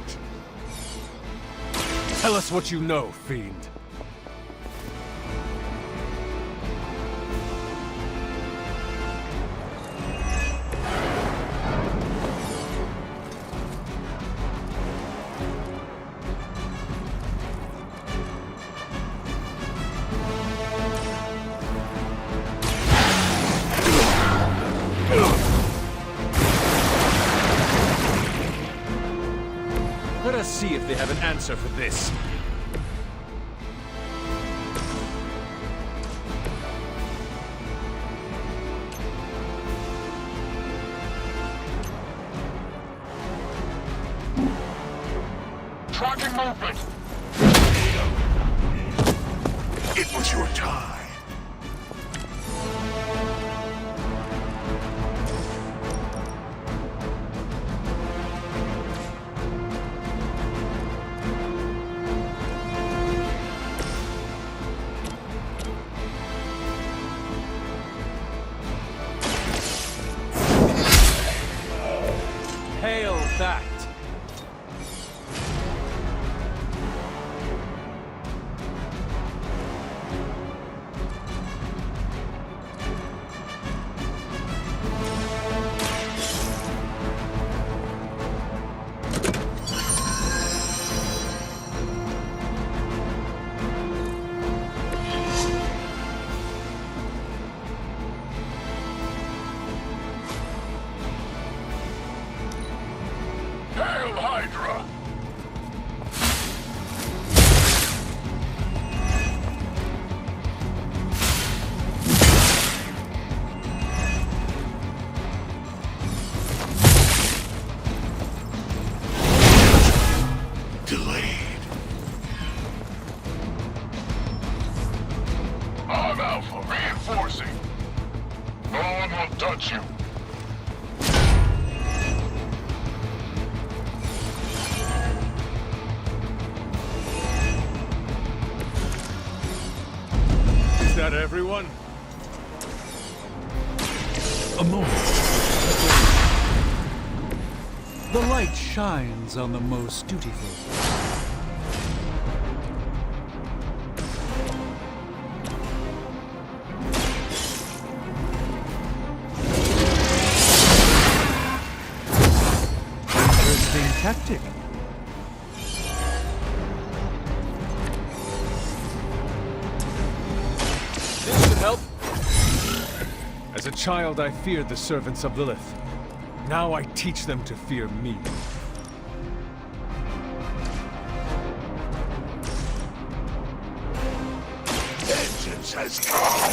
Tell us what you know, fiend. Let us see if they have an answer for this. Tracking movement. It was your time. Hail that! Hail Hydra! Delayed. I'm Alpha, reinforcing. No one will touch you. Is that everyone? A moment. The light shines on the most dutiful. Interesting tactic. This should help. As a child, I feared the servants of Lilith. Now I teach them to fear me. Thanos has come.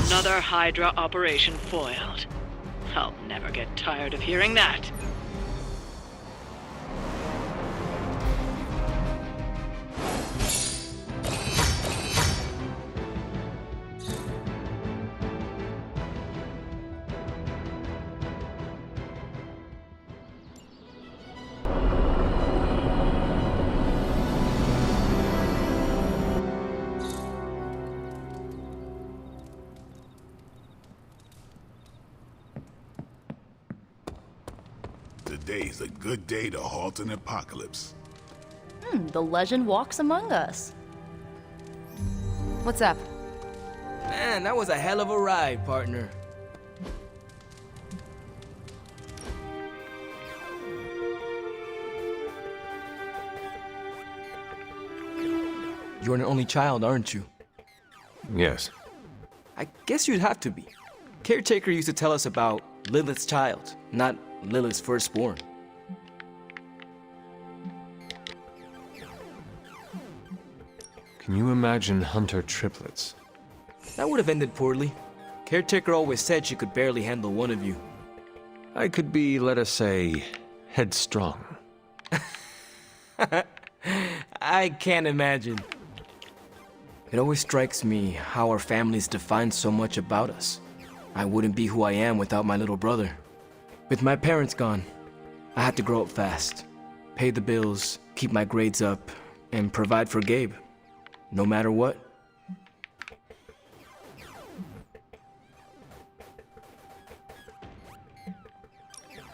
Another Hydra operation foiled. I'll never get tired of hearing that. Today's a good day to halt an apocalypse. The legend walks among us. What's up? Man, that was a hell of a ride, partner. You're an only child, aren't you? Yes. I guess you'd have to be. Caretaker used to tell us about Lilith's child, not Lilith's firstborn. Can you imagine Hunter triplets? That would have ended poorly. Caretaker always said she could barely handle one of you. I could be, let us say, headstrong. I can't imagine. It always strikes me how our families define so much about us. I wouldn't be who I am without my little brother. With my parents gone, I had to grow up fast, pay the bills, keep my grades up, and provide for Gabe, no matter what.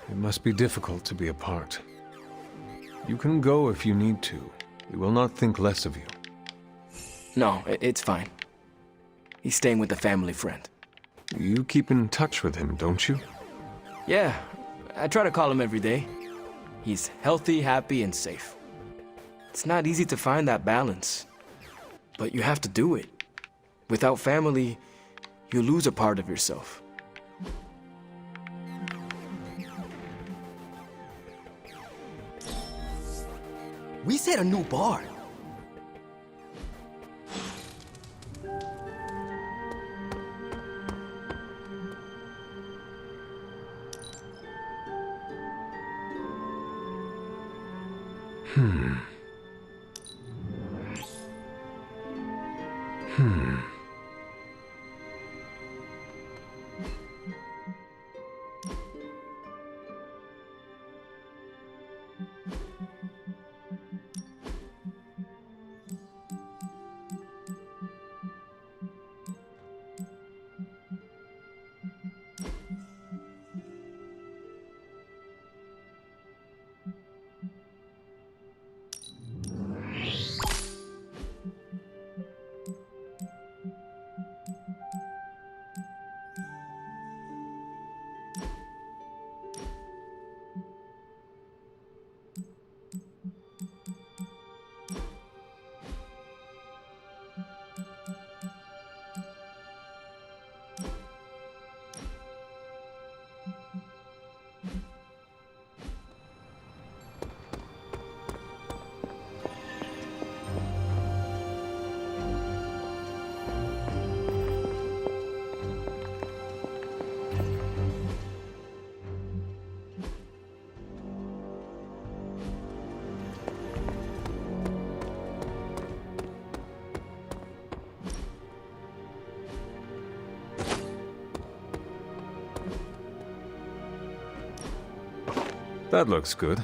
It must be difficult to be apart. You can go if you need to. We will not think less of you. No, it's fine. He's staying with a family friend. You keep in touch with him, don't you? Yeah, I try to call him every day. He's healthy, happy, and safe. It's not easy to find that balance, but you have to do it. Without family, you lose a part of yourself. We set a new bar. That looks good.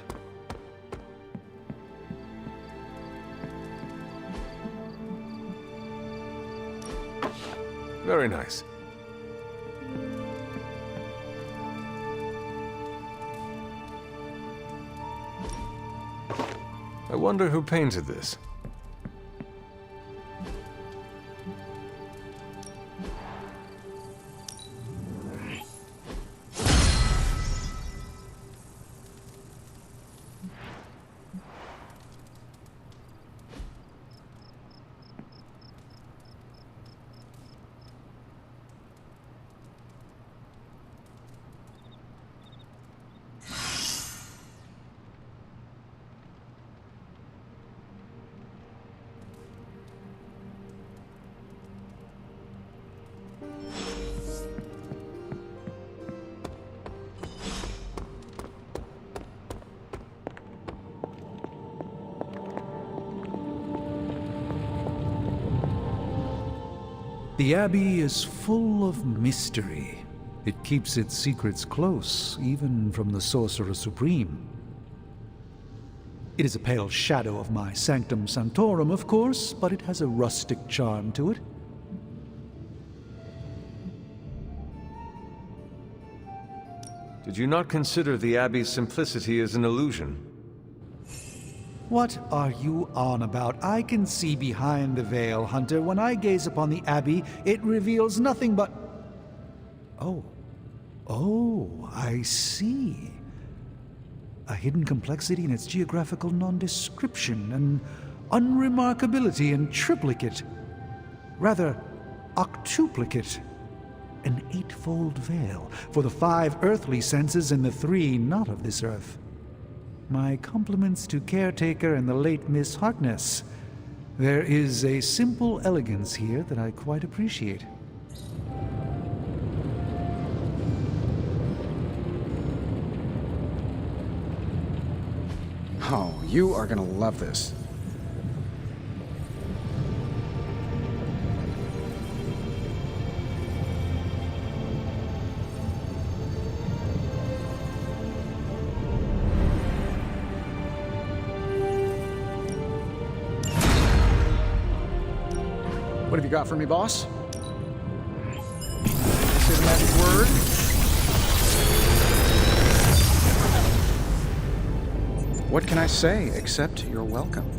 Very nice. I wonder who painted this. The Abbey is full of mystery. It keeps its secrets close, even from the Sorcerer Supreme. It is a pale shadow of my Sanctum Sanctorum, of course, but it has a rustic charm to it. Did you not consider the Abbey's simplicity as an illusion? What are you on about? I can see behind the veil, Hunter. When I gaze upon the Abbey, it reveals nothing but... Oh. Oh, I see. A hidden complexity in its geographical nondescription, an unremarkability in triplicate. Rather, octuplicate. An eightfold veil, for the 5 earthly senses and the 3 not of this earth. My compliments to Caretaker and the late Miss Harkness. There is a simple elegance here that I quite appreciate. Oh, you are gonna love this. What have you got for me, boss? Say the magic word. What can I say except you're welcome?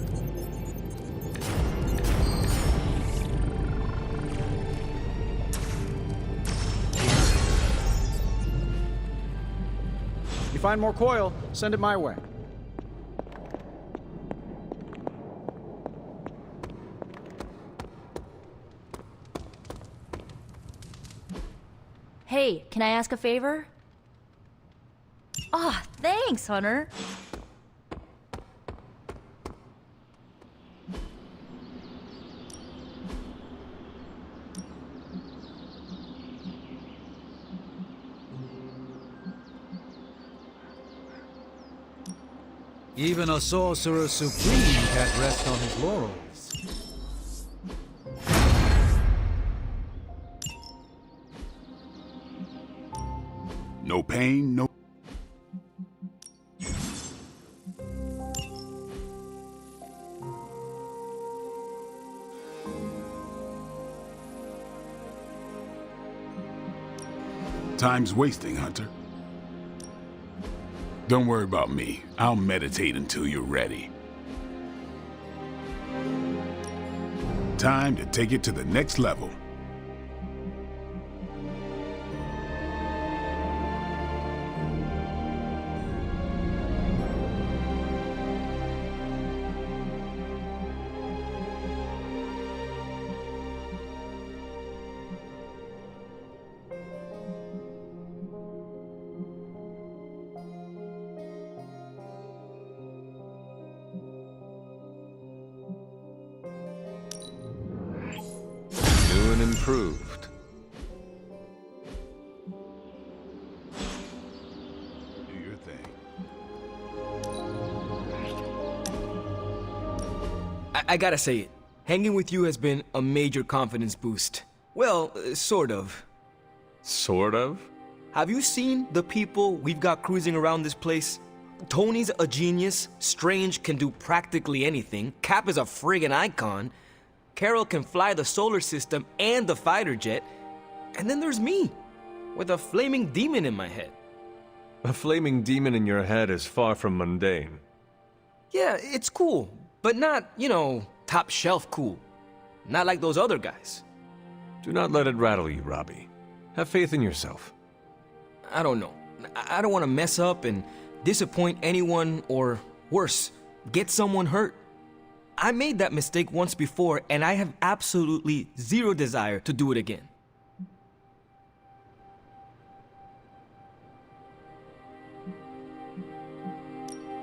You find more coil, send it my way. Hey, can I ask a favor? Ah, thanks, Hunter. Even a Sorcerer Supreme can't rest on his laurels. No pain, no... Time's wasting, Hunter. Don't worry about me. I'll meditate until you're ready. Time to take it to the next level. New and improved. Do your thing. I gotta say it. Hanging with you has been a major confidence boost. Well, sort of. Sort of? Have you seen the people we've got cruising around this place? Tony's a genius, Strange can do practically anything, Cap is a friggin' icon, Carol can fly the solar system and the fighter jet, and then there's me, with a flaming demon in my head. A flaming demon in your head is far from mundane. Yeah, it's cool, but not, you know, top shelf cool. Not like those other guys. Do not let it rattle you, Robbie. Have faith in yourself. I don't know. I don't want to mess up and disappoint anyone, or worse, get someone hurt. I made that mistake once before, and I have absolutely zero desire to do it again.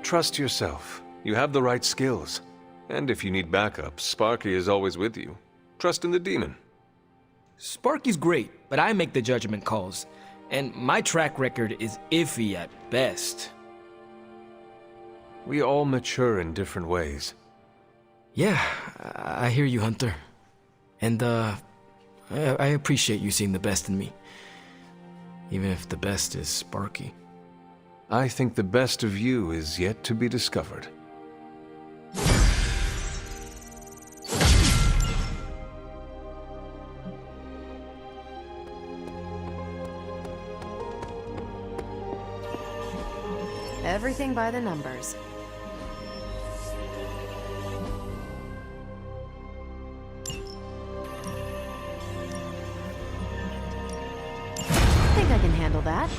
Trust yourself. You have the right skills. And if you need backup, Sparky is always with you. Trust in the demon. Sparky's great, but I make the judgment calls. And my track record is iffy at best. We all mature in different ways. Yeah, I hear you, Hunter. And, I appreciate you seeing the best in me. Even if the best is Sparky. I think the best of you is yet to be discovered. Everything by the numbers. I think I can handle that.